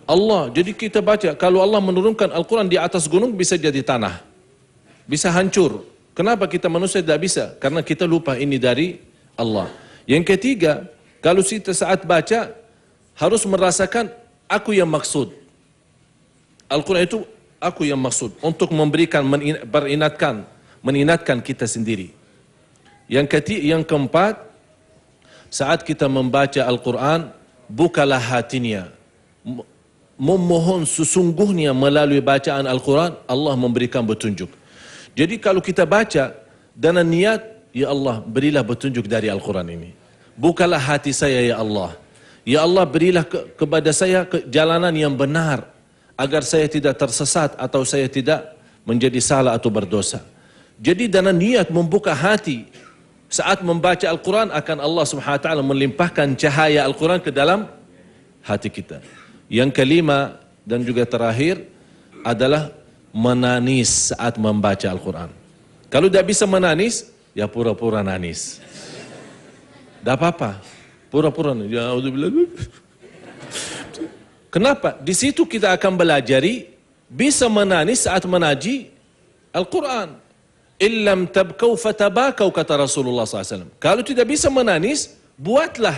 Speaker 2: Allah. Jadi kita baca, kalau Allah menurunkan Al-Quran di atas gunung bisa jadi tanah, bisa hancur. Kenapa kita manusia tidak bisa? Karena kita lupa ini dari Allah. Yang ketiga, kalau kita saat baca harus merasakan aku yang maksud. Al-Quran itu aku yang maksud untuk memberikan, mengingatkan kita sendiri. Yang keempat, saat kita membaca Al-Quran, bukalah hatinya. Memohon sesungguhnya melalui bacaan Al-Quran, Allah memberikan petunjuk. Jadi kalau kita baca dengan niat, ya Allah berilah petunjuk dari Al-Quran ini. Bukalah hati saya ya Allah. Ya Allah berilah kepada saya jalanan yang benar, agar saya tidak tersesat atau saya tidak menjadi salah atau berdosa. Jadi dengan niat membuka hati saat membaca Al-Quran, akan Allah Subhanahu wa taala melimpahkan cahaya Al-Quran ke dalam hati kita. Yang kelima dan juga terakhir adalah menangis saat membaca Al-Quran. Kalau tidak bisa menangis, ya pura-pura nangis. Tidak apa-apa, pura-pura nangis. Ya, kenapa? Di situ kita akan belajari bisa menangis saat menaji Al-Quran. Illam tabkau fatabakau, kata Rasulullah SAW. Kalau tidak bisa menangis, buatlah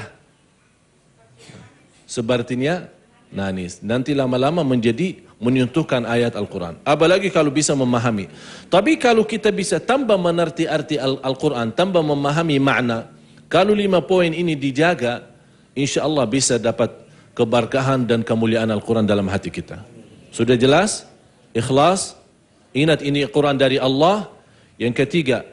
Speaker 2: sepertinya nangis. Nanti lama-lama menjadi menyentuhkan ayat Al-Quran. Apalagi kalau bisa memahami. Tapi kalau kita bisa tambah mengerti arti Al-Quran, tambah memahami makna, kalau 5 poin ini dijaga, insya Allah bisa dapat keberkahan dan kemuliaan Al-Quran dalam hati kita. Sudah jelas? Ikhlas, ingat ini Quran dari Allah. Yang ketiga,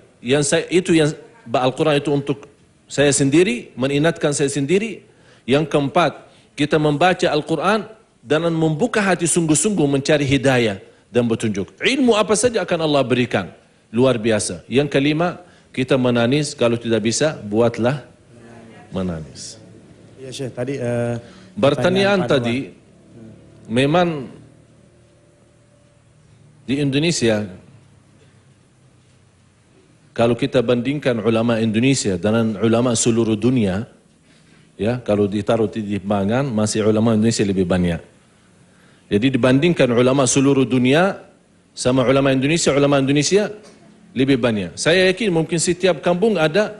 Speaker 2: Al-Quran itu untuk saya sendiri, mengingatkan saya sendiri. Yang keempat, kita membaca Al-Quran dan membuka hati sungguh-sungguh mencari hidayah dan petunjuk. Ilmu apa saja akan Allah berikan. Luar biasa. Yang kelima, kita menangis. Kalau tidak bisa, buatlah menangis.
Speaker 1: Ya Syekh, tadi
Speaker 2: pertanyaan tadi, memang di Indonesia, kalau kita bandingkan ulama Indonesia dengan ulama seluruh dunia, ya, kalau ditaruh di timbangan, masih ulama Indonesia lebih banyak. Jadi dibandingkan ulama seluruh dunia sama ulama Indonesia lebih banyak. Saya yakin mungkin setiap kampung ada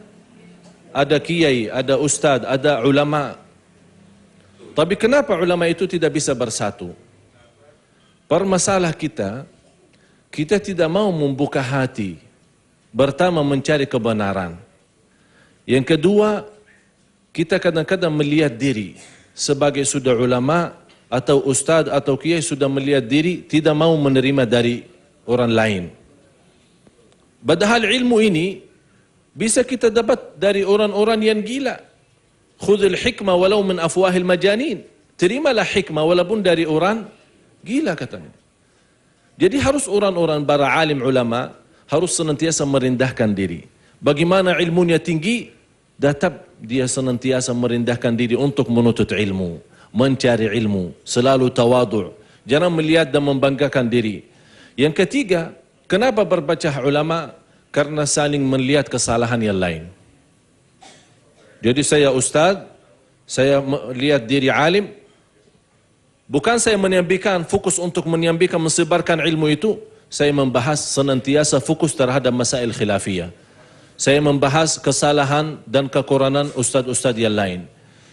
Speaker 2: kiai, ada ustad, ada ulama. Tapi kenapa ulama itu tidak bisa bersatu? Permasalah kita tidak mau membuka hati. Pertama mencari kebenaran. Yang kedua, kita kadang-kadang melihat diri sebagai sudah ulama atau ustadz atau kiai, sudah melihat diri tidak mau menerima dari orang lain. Padahal ilmu ini bisa kita dapat dari orang-orang yang gila. Khudhil hikmah walau min afwahil majanin. Terimalah hikmah walaupun dari orang gila, katanya. Jadi harus orang-orang para alim ulama harus senantiasa merendahkan diri. Bagaimana ilmunya tinggi, tetap dia senantiasa merendahkan diri untuk menuntut ilmu, mencari ilmu, selalu tawadu', jangan melihat dan membanggakan diri. Yang ketiga, kenapa berbaca ulama? Karena saling melihat kesalahan yang lain. Jadi saya ustaz, saya melihat diri alim, bukan saya menyampaikan fokus untuk menyampaikan mensebarkan ilmu itu, saya membahas senantiasa fokus terhadap masail khilafiyah. Saya membahas kesalahan dan kekurangan ustaz-ustaz yang lain.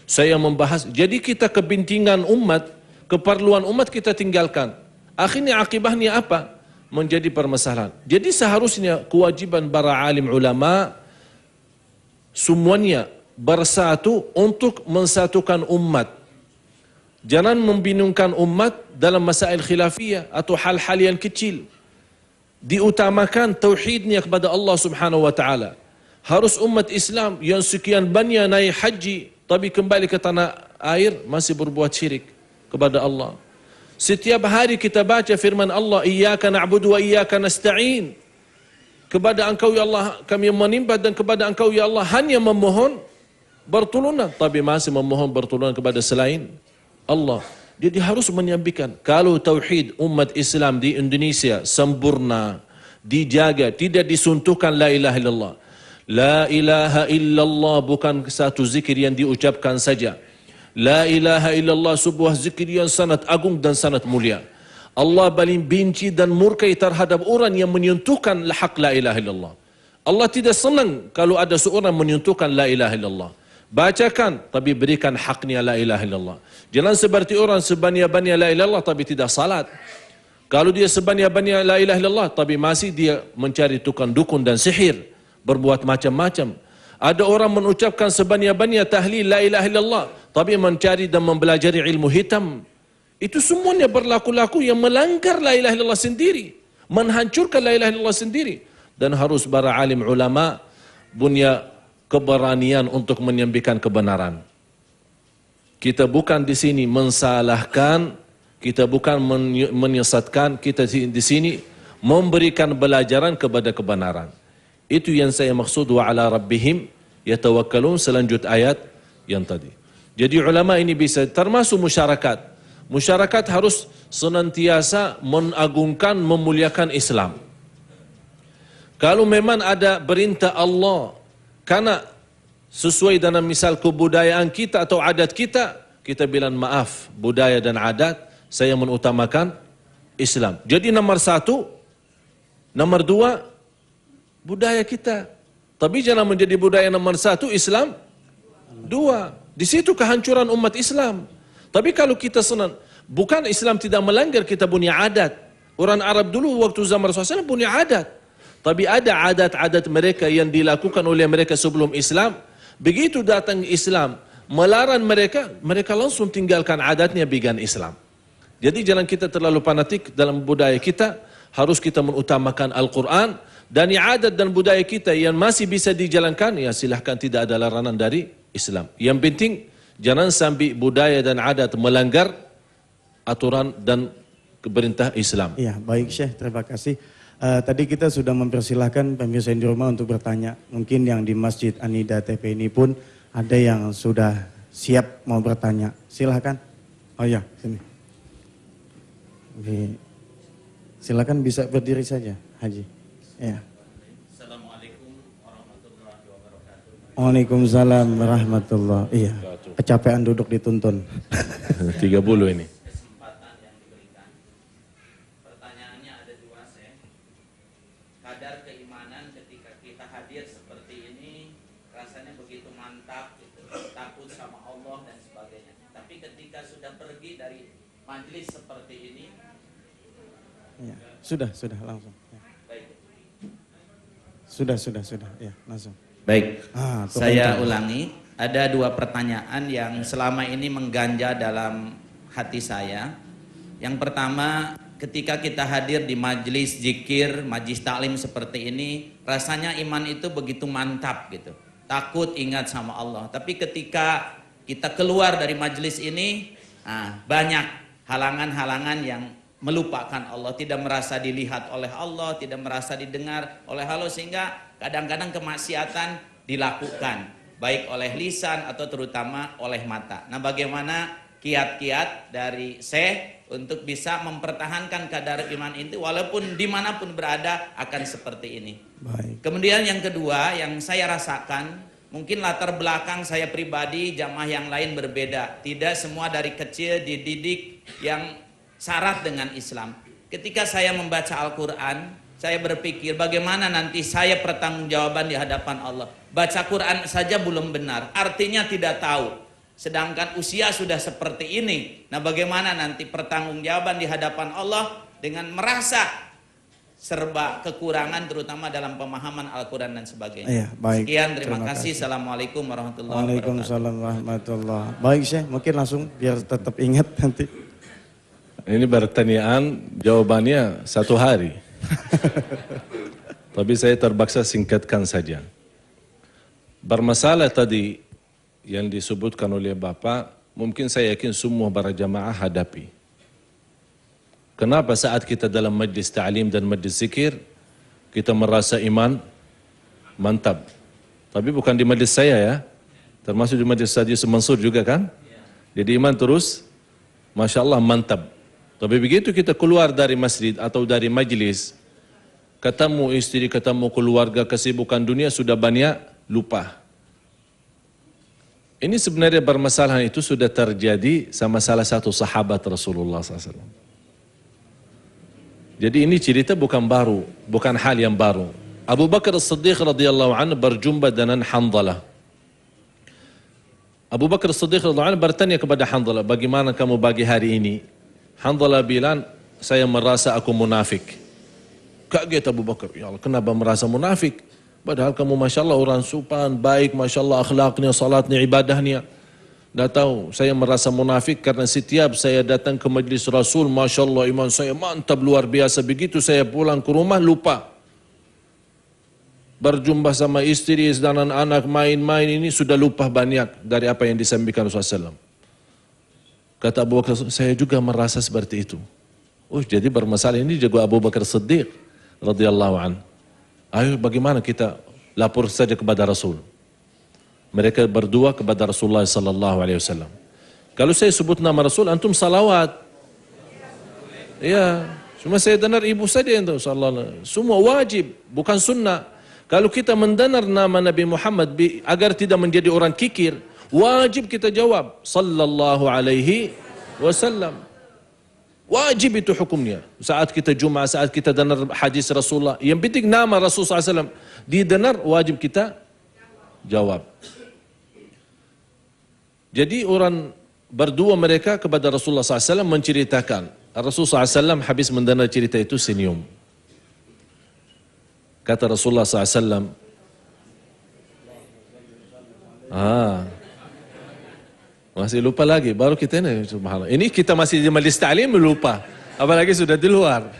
Speaker 2: Saya membahas, jadi kita kepentingan umat, keperluan umat kita tinggalkan. Akhirnya akibatnya apa? menjadi permasalahan. Jadi seharusnya kewajiban para alim ulama semuanya bersatu untuk mensatukan umat. Jangan membingungkan umat dalam masail khilafiyah atau hal-hal yang kecil. Diutamakan tauhidnya kepada Allah Subhanahu wa taala. Harus umat Islam yang sekian banyak naik haji tapi kembali ke tanah air masih berbuat syirik kepada Allah. Setiap hari kita baca firman Allah, iyyaka na'budu wa iyyaka nasta'in. Kepada Engkau ya Allah kami menyembah dan kepada Engkau ya Allah hanya memohon bertolongan, tapi masih memohon bertolongan kepada selain Allah. Jadi harus menyampaikan kalau tauhid umat Islam di Indonesia sempurna, dijaga, tidak disuntuhkan la ilaha illallah. La ilaha illallah bukan satu zikir yang diucapkan saja. La ilaha illallah sebuah zikir yang sangat agung dan sangat mulia. Allah paling benci dan murkai terhadap orang yang menyentuhkan hak la ilaha illallah. Allah tidak senang kalau ada seorang menyentuhkan la ilaha illallah. Bacakan tapi berikan haknya la ilaha illallah. Jangan seperti orang sebanyak-banyak la ilaha illallah tapi tidak salat. Kalau dia sebanyak-banyak la ilaha illallah tapi masih dia mencari tukang dukun dan sihir, berbuat macam-macam. Ada orang mengucapkan sebanyak-banyak tahlil la ilaha illallah tapi mencari dan mempelajari ilmu hitam. Itu semuanya berlaku-laku yang melanggar la ilaha illallah sendiri, menghancurkan la ilaha illallah sendiri. Dan harus para alim ulama punya keberanian untuk menyampaikan kebenaran. Kita bukan di sini mensalahkan, kita bukan menyesatkan, kita di sini memberikan pelajaran kepada kebenaran. Itu yang saya maksud wa ala rabbihim yatawakkalun selanjut ayat yang tadi. Jadi ulama ini bisa termasuk masyarakat. Masyarakat harus senantiasa mengagungkan, memuliakan Islam. Kalau memang ada perintah Allah karena sesuai dengan misal kebudayaan kita atau adat kita, kita bilang maaf, budaya dan adat, saya mengutamakan Islam. Jadi nomor satu, nomor dua, budaya kita. Tapi jangan menjadi budaya nomor satu, Islam dua. Di situ kehancuran umat Islam. Tapi kalau kita senang, bukan Islam tidak melanggar, kita punya adat. Orang Arab dulu waktu zaman Rasulullah SAW punya adat. Tapi ada adat-adat mereka yang dilakukan oleh mereka sebelum Islam. Begitu datang Islam, melarang mereka, mereka langsung tinggalkan adatnya bigan Islam. Jadi jangan kita terlalu fanatik dalam budaya kita. Harus kita mengutamakan Al-Quran. Dan adat dan budaya kita yang masih bisa dijalankan, ya silahkan, tidak ada larangan dari Islam. Yang penting, jangan sampai budaya dan adat melanggar aturan dan perintah Islam.
Speaker 1: Iya, baik Syekh, terima kasih. Tadi kita sudah mempersilahkan pemirsa di rumah untuk bertanya. Mungkin yang di Masjid Anida TP ini pun ada yang sudah siap mau bertanya. Silahkan. Oh ya, sini. Oke. Silakan bisa berdiri saja, Haji. Ya.
Speaker 7: Assalamualaikum warahmatullahi wabarakatuh.
Speaker 1: Waalaikumsalam warahmatullahi. Iya. Kecapean duduk dituntun.
Speaker 2: 30 ini.
Speaker 7: Kesempatan yang diberikan. Pertanyaannya ada dua, Syekh. Kadar keimanan ketika kita hadir seperti ini rasanya begitu mantap gitu. Takut sama Allah dan sebagainya. Tapi ketika sudah pergi dari majelis seperti ini,
Speaker 1: Ya. Sudah langsung. Ya.
Speaker 7: baik.
Speaker 1: Sudah, ya, langsung.
Speaker 7: Baik, saya
Speaker 1: kencang.
Speaker 7: ulangi. Ada dua pertanyaan yang selama ini mengganja dalam hati saya. Yang pertama, ketika kita hadir di majelis zikir, majelis taklim seperti ini, rasanya iman itu begitu mantap gitu. Takut, ingat sama Allah. Tapi ketika kita keluar dari majelis ini, banyak halangan-halangan yang melupakan Allah, tidak merasa dilihat oleh Allah, tidak merasa didengar oleh Allah, sehingga kadang-kadang kemaksiatan dilakukan baik oleh lisan atau terutama oleh mata. Nah, bagaimana kiat-kiat dari Syekh untuk bisa mempertahankan kadar iman itu walaupun dimanapun berada akan seperti ini.
Speaker 1: Baik.
Speaker 7: Kemudian yang kedua yang saya rasakan, mungkin latar belakang saya pribadi, jamaah yang lain berbeda. Tidak semua dari kecil dididik yang syarat dengan Islam. Ketika saya membaca Al-Quran, saya berpikir bagaimana nanti saya pertanggungjawaban di hadapan Allah. Baca Quran saja belum benar, artinya tidak tahu. Sedangkan usia sudah seperti ini. Nah, bagaimana nanti pertanggungjawaban di hadapan Allah dengan merasa serba kekurangan terutama dalam pemahaman Al-Quran dan sebagainya.
Speaker 1: Iya, baik.
Speaker 7: Sekian, terima kasih. Assalamualaikum warahmatullahi wabarakatuh.
Speaker 1: Waalaikumsalam warahmatullahi. Baik Syekh, mungkin langsung biar tetap ingat nanti.
Speaker 2: Ini pertanyaan jawabannya 1 hari. Tapi saya terpaksa singkatkan saja. Bermasalah tadi yang disebutkan oleh Bapak, mungkin saya yakin semua para jamaah hadapi. Kenapa saat kita dalam majlis ta'lim dan majlis zikir, kita merasa iman mantap. Tapi bukan di majlis saya ya, termasuk di majlis Haji Mansur juga kan. Jadi iman terus, Masya Allah mantap. Tapi begitu kita keluar dari masjid atau dari majlis, ketemu istri, ketemu keluarga, kesibukan dunia sudah banyak, lupa. Ini sebenarnya permasalahan itu sudah terjadi sama salah satu sahabat Rasulullah SAW. Jadi ini cerita bukan baru, bukan hal yang baru. Abu Bakar As-Siddiq radhiyallahu anhu berjumpa dengan Hanzalah. Abu Bakar As-Siddiq radhiyallahu anhu bertanya kepada Hanzalah, bagaimana kamu pagi hari ini? Hanzalah bilang, saya merasa aku munafik. Kaget Abu Bakar, ya Allah, kenapa merasa munafik? Padahal kamu Masya Allah orang supan, baik, Masya Allah akhlaknya, salatnya, ibadahnya. Dah tahu, saya merasa munafik karena setiap saya datang ke majlis Rasul, Masya Allah iman saya mantap luar biasa. Begitu saya pulang ke rumah, lupa. Berjumpa sama istri dan anak-anak, main-main ini sudah lupa banyak dari apa yang disampaikan Rasulullah SAW. Kata Abu Bakar, saya juga merasa seperti itu. Oh, jadi bermasalah ini juga Abu Bakar Siddiq radhiyallahu an. Ayo bagaimana kita lapor saja kepada Rasul. Mereka berdua kepada Rasulullah sallallahu alaihi wasallam. Kalau saya sebut nama Rasul, antum salawat. Iya, cuma saya dengar ibu saja yang tahu sallallahu. Semua wajib, bukan sunnah. Kalau kita mendengar nama Nabi Muhammad agar tidak menjadi orang kikir, wajib kita jawab sallallahu alaihi wasallam. Wajib itu hukumnya. Saat kita Jumat, saat kita dengar hadis Rasulullah, yang penting nama Rasulullah SAW didengar, wajib kita jawab. Jadi orang berdua mereka kepada Rasulullah SAW menceritakan. Rasulullah SAW habis mendengar cerita itu senyum. Kata Rasulullah SAW, masih lupa lagi, baru kita ini subhanallah. Ini kita masih di majlis ta'lim lupa, apalagi sudah di luar.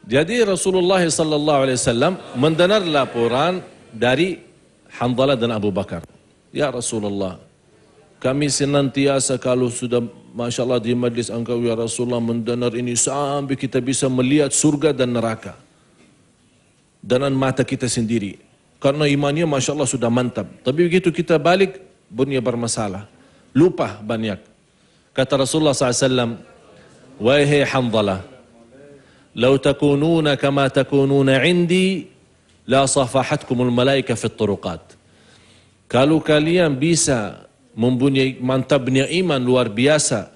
Speaker 2: Jadi Rasulullah SAW mendengar laporan dari Hanzalah dan Abu Bakar. Ya Rasulullah, kami senantiasa kalau sudah Masya Allah di majlis engkau ya Rasulullah mendengar ini sampai kita bisa melihat surga dan neraka dengan mata kita sendiri. Karena imannya Masya Allah sudah mantap. Tapi begitu kita balik, bunyi bermasalah, lupa banyak. Kata Rasulullah SAW, wahai Hanzalah, lau takununa kama takununa indi, la safahatkumul malaika fit turuqat. Kalau kalian bisa mempunyai mantapnya iman luar biasa,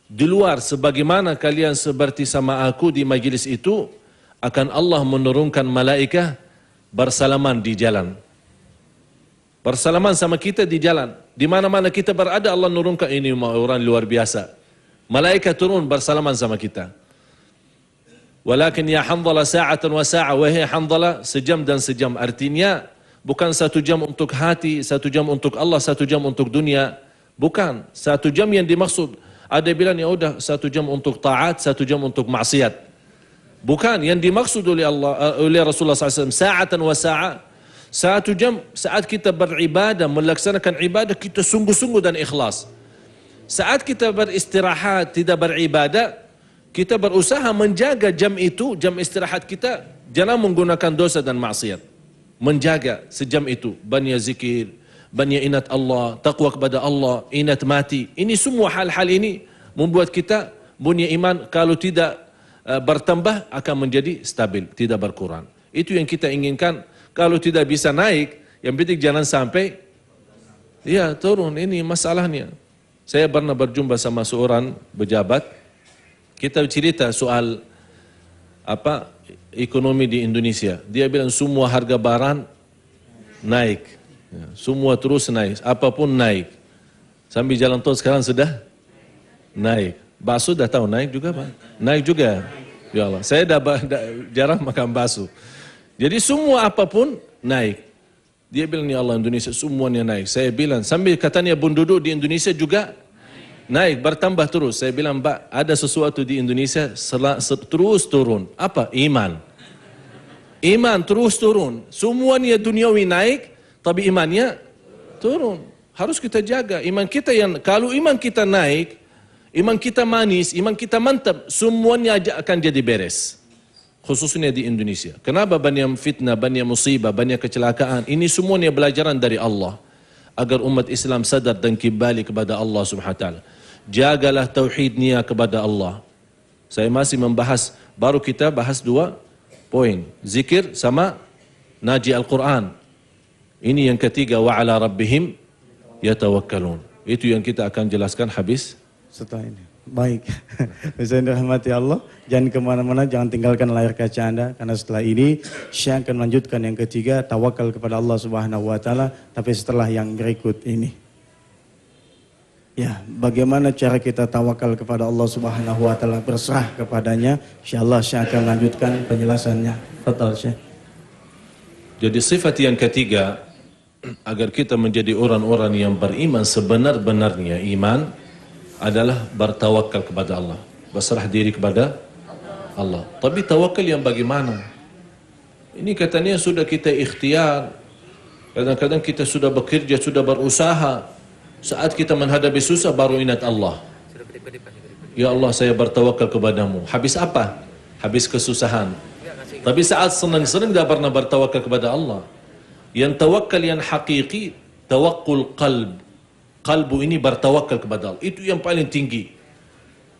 Speaker 2: di luar sebagaimana kalian seperti sama aku di majlis itu, akan Allah menurunkan malaikat bersalaman di jalan. Bersalaman sama kita di jalan. Di mana-mana kita berada, Allah nurunkan ini orang luar biasa. Malaikat turun bersalaman sama kita. Walakin ya Hanzalah sa'atan wa sa'a. Wahai Hanzalah, sejam dan sejam. Artinya, bukan 1 jam untuk hati, 1 jam untuk Allah, 1 jam untuk dunia. Bukan. 1 jam yang dimaksud. Ada bilang, ya udah 1 jam untuk taat, 1 jam untuk maksiat. Bukan. Yang dimaksud oleh Allah, oleh Rasulullah SAW, sa'atan wa sa'a. 1 jam saat kita beribadah, melaksanakan ibadah, kita sungguh-sungguh dan ikhlas. Saat kita beristirahat, tidak beribadah, kita berusaha menjaga jam itu, jam istirahat kita, jangan menggunakan dosa dan maksiat. Menjaga sejam itu, banyak zikir, banyak ingat Allah, taqwa kepada Allah, ingat mati. Ini semua hal-hal ini membuat kita punya iman, kalau tidak bertambah akan menjadi stabil, tidak berkurang. Itu yang kita inginkan. Kalau tidak bisa naik, yang penting jangan sampai ya turun. Ini masalahnya. Saya pernah berjumpa sama seorang pejabat. Kita cerita soal apa ekonomi di Indonesia. Dia bilang semua harga barang naik. Ya, semua terus naik, apapun naik. Sambil jalan tol sekarang sudah naik. Bakso dah tahu naik juga, Pak. Naik juga. Ya Allah, saya jarang makan bakso. Jadi semua apapun naik. Dia bilang, ya Allah, Indonesia semuanya naik. Saya bilang, sambil katanya penduduk di Indonesia juga naik, bertambah terus. Saya bilang, Mbak, ada sesuatu di Indonesia terus turun. Apa? Iman. Iman terus turun. Semuanya duniawi naik, tapi imannya turun. Harus kita jaga iman kita. Kalau iman kita naik, iman kita manis, iman kita mantap, semuanya akan jadi beres. Khususnya di Indonesia. Kenapa banyak fitnah, banyak musibah, banyak kecelakaan? Ini semuanya belajaran dari Allah. Agar umat Islam sadar dan kembali kepada Allah Subhanahu wa taala. Jagalah tauhidnya kepada Allah. Saya masih membahas, baru kita bahas 2 poin. Zikir sama naji Al-Quran. Ini yang ketiga, wa ala rabbihim yatawakkalun. Itu yang kita akan jelaskan habis
Speaker 1: setelah ini. Baik, bisa dirahmati Allah. Jangan kemana-mana, jangan tinggalkan layar kaca Anda. Karena setelah ini, Syekh akan melanjutkan yang ketiga, tawakal kepada Allah Subhanahu wa taala. Tapi setelah yang berikut ini. Ya, bagaimana cara kita tawakal kepada Allah Subhanahu wa taala, berserah kepadanya? Insyaallah Syekh akan melanjutkan penjelasannya. Fadhal Syekh.
Speaker 2: Jadi sifat yang ketiga, agar kita menjadi orang-orang yang beriman sebenar-benarnya iman, adalah bertawakal kepada Allah, berserah diri kepada Allah. Tapi tawakal yang bagaimana? Ini katanya sudah kita ikhtiar. Kadang-kadang kita sudah bekerja, sudah berusaha. Saat kita menghadapi susah baru ingat Allah. Ya Allah, saya bertawakal kepadamu. Habis apa? Habis kesusahan. Tapi saat senang-senang tidak pernah bertawakal kepada Allah. Yang tawakal yang hakiki, tawakkul qalb. Kalbu ini bertawakal kepada Allah. Itu yang paling tinggi.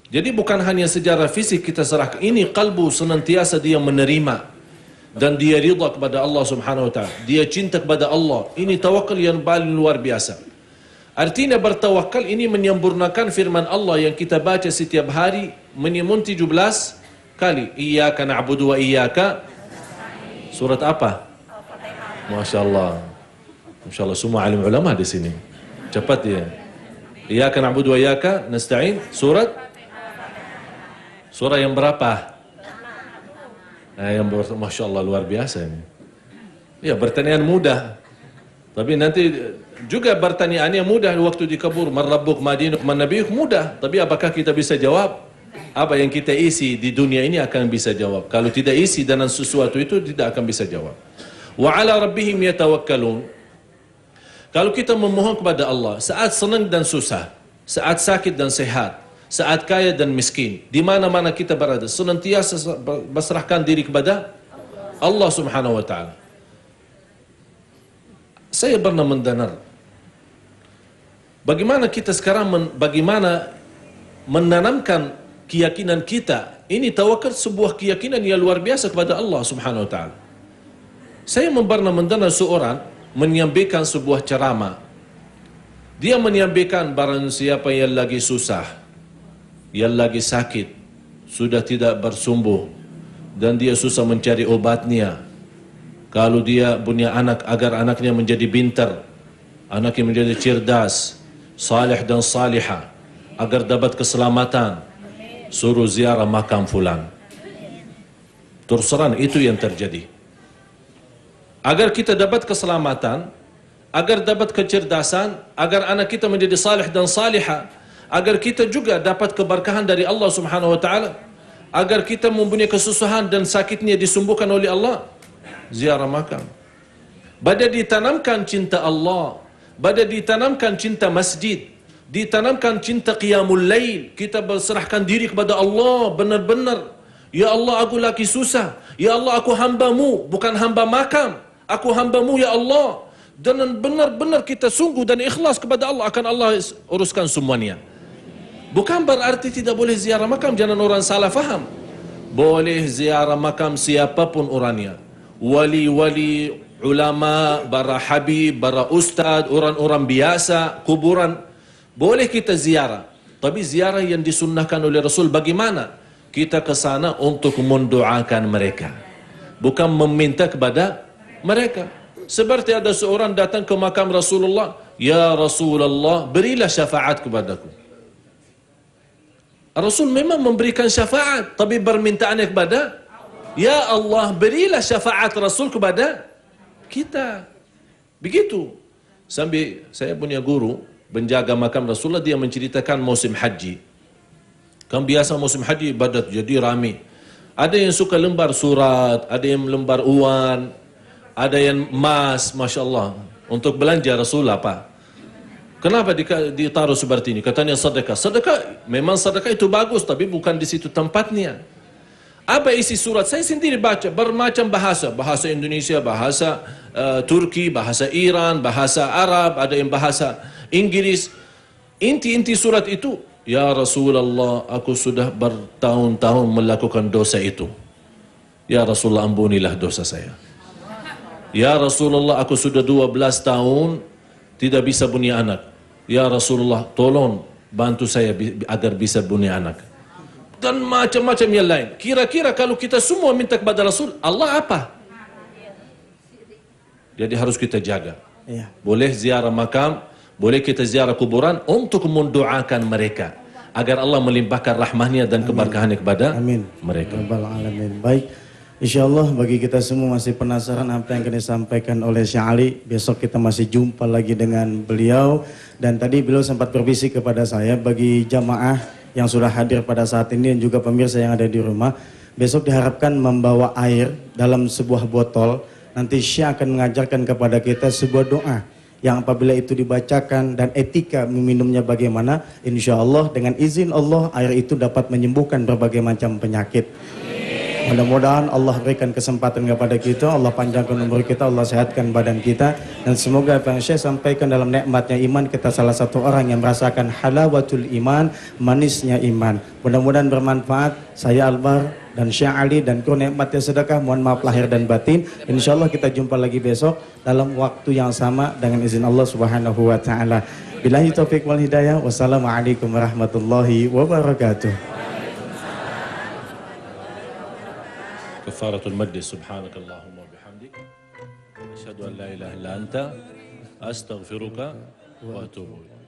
Speaker 2: Jadi bukan hanya secara fisik kita serahkan. Ini kalbu senantiasa dia menerima. Dan dia ridha kepada Allah Subhanahu wa ta'ala. Dia cinta kepada Allah. Ini tawakal yang paling luar biasa. Artinya bertawakal ini menyempurnakan firman Allah yang kita baca setiap hari. Minimum 17 kali. Iyyaka na'budu wa iyyaka. Surat apa? Masya Allah. Masya Allah, semua alim ulama di sini. Cepat dia. Iyyaka na'budu wa iyyaka nasta'in. Surah yang berapa? Yang Masya Allah, luar biasa ini. Ya, pertanyaan mudah. Tapi nanti juga pertanyaannya mudah waktu dikabur. Man rabbuk, ma dinuk, man nabiyuk, mudah. Tapi apakah kita bisa jawab? Apa yang kita isi di dunia ini akan bisa jawab. Kalau tidak isi dengan sesuatu itu tidak akan bisa jawab. Wa ala rabbihim yatawakkalun. Kalau kita memohon kepada Allah saat senang dan susah, saat sakit dan sehat, saat kaya dan miskin, di mana-mana kita berada, senantiasa berserahkan diri kepada Allah Subhanahu wa taala. Saya pernah mendengar bagaimana kita sekarang bagaimana menanamkan keyakinan kita. Ini tawakal sebuah keyakinan yang luar biasa kepada Allah Subhanahu wa taala. Saya pernah mendengar seorang menyampaikan sebuah ceramah. Dia menyampaikan barang siapa yang lagi susah, yang lagi sakit, sudah tidak bersumbuh, dan dia susah mencari obatnya. Kalau dia punya anak, agar anaknya menjadi pintar, anaknya menjadi cerdas, salih dan salihah, agar dapat keselamatan, suruh ziarah makam fulan. Terus terang itu yang terjadi. Agar kita dapat keselamatan, agar dapat kecerdasan, agar anak kita menjadi salih dan salihah, agar kita juga dapat keberkahan dari Allah Subhanahu wa taala, agar kita mempunyai kesusahan dan sakitnya disembuhkan oleh Allah, ziarah makam. Pada ditanamkan cinta Allah, pada ditanamkan cinta masjid, ditanamkan cinta qiyamul lail. Kita berserahkan diri kepada Allah benar-benar. Ya Allah, aku lagi susah. Ya Allah, aku hambamu, bukan hamba makam. Aku hambamu ya Allah. Dan benar-benar kita sungguh dan ikhlas kepada Allah, akan Allah uruskan semuanya. Bukan berarti tidak boleh ziarah makam, jangan orang salah faham. Boleh ziarah makam siapapun orangnya. Wali-wali, ulama, para habib, para ustad, orang-orang biasa, kuburan. Boleh kita ziarah. Tapi ziarah yang disunnahkan oleh Rasul bagaimana? Kita ke sana untuk mendoakan mereka. Bukan meminta kepada mereka. Seperti ada seorang datang ke makam Rasulullah, ya Rasulullah, berilah syafaat kepadaku. Rasul memang memberikan syafaat, tapi permintaannya kepada ya Allah, berilah syafaat Rasul kepada kita. Begitu. Sambil saya punya guru penjaga makam Rasulullah, dia menceritakan musim haji. Kan biasa musim haji ibadat jadi rame. Ada yang suka lembar surat, ada yang lembar uang, ada yang emas, Masya Allah. Untuk belanja Rasul apa? Kenapa ditaruh seperti ini? Katanya sedekah. Sedekah, memang sedekah itu bagus, tapi bukan di situ tempatnya. Apa isi surat? Saya sendiri baca bermacam bahasa. Bahasa Indonesia, bahasa Turki, bahasa Iran, bahasa Arab, ada yang bahasa Inggris. Inti-inti surat itu, ya Rasulullah, aku sudah bertahun-tahun melakukan dosa itu. Ya Rasulullah, ampunilah dosa saya. Ya Rasulullah, aku sudah 12 tahun tidak bisa punya anak. Ya Rasulullah, tolong bantu saya agar bisa punya anak. Dan macam-macam yang lain. Kira-kira kalau kita semua minta kepada Rasul, Allah apa? Jadi harus kita jaga. Boleh ziarah makam, boleh kita ziarah kuburan untuk mendoakan mereka agar Allah melimpahkan rahmahnya dan keberkahannya kepada mereka.
Speaker 1: Alamin. Baik. InsyaAllah bagi kita semua masih penasaran apa yang akan disampaikan oleh Syekh Ali. Besok kita masih jumpa lagi dengan beliau. Dan tadi beliau sempat berbisik kepada saya, bagi jamaah yang sudah hadir pada saat ini dan juga pemirsa yang ada di rumah, besok diharapkan membawa air dalam sebuah botol. Nanti Syekh akan mengajarkan kepada kita sebuah doa yang apabila itu dibacakan dan etika meminumnya bagaimana, insya Allah dengan izin Allah air itu dapat menyembuhkan berbagai macam penyakit. Mudah-mudahan Allah berikan kesempatan kepada kita, Allah panjangkan umur kita, Allah sehatkan badan kita, dan semoga apa yang Syekh sampaikan dalam nikmatnya iman, kita salah satu orang yang merasakan halawatul iman, manisnya iman. Mudah-mudahan bermanfaat. Saya Albar dan Syekh Ali dan kru nikmatnya sedekah, mohon maaf lahir dan batin. InsyaAllah kita jumpa lagi besok dalam waktu yang sama dengan izin Allah Subhanahu wa ta'ala. Billahi taufiq wal hidayah. Wassalamualaikum warahmatullahi wabarakatuh.
Speaker 2: كفارة المجلس سبحانك اللهم وبحمدك أشهد أن لا إله إلا أنت أستغفرك وأتوب إليك.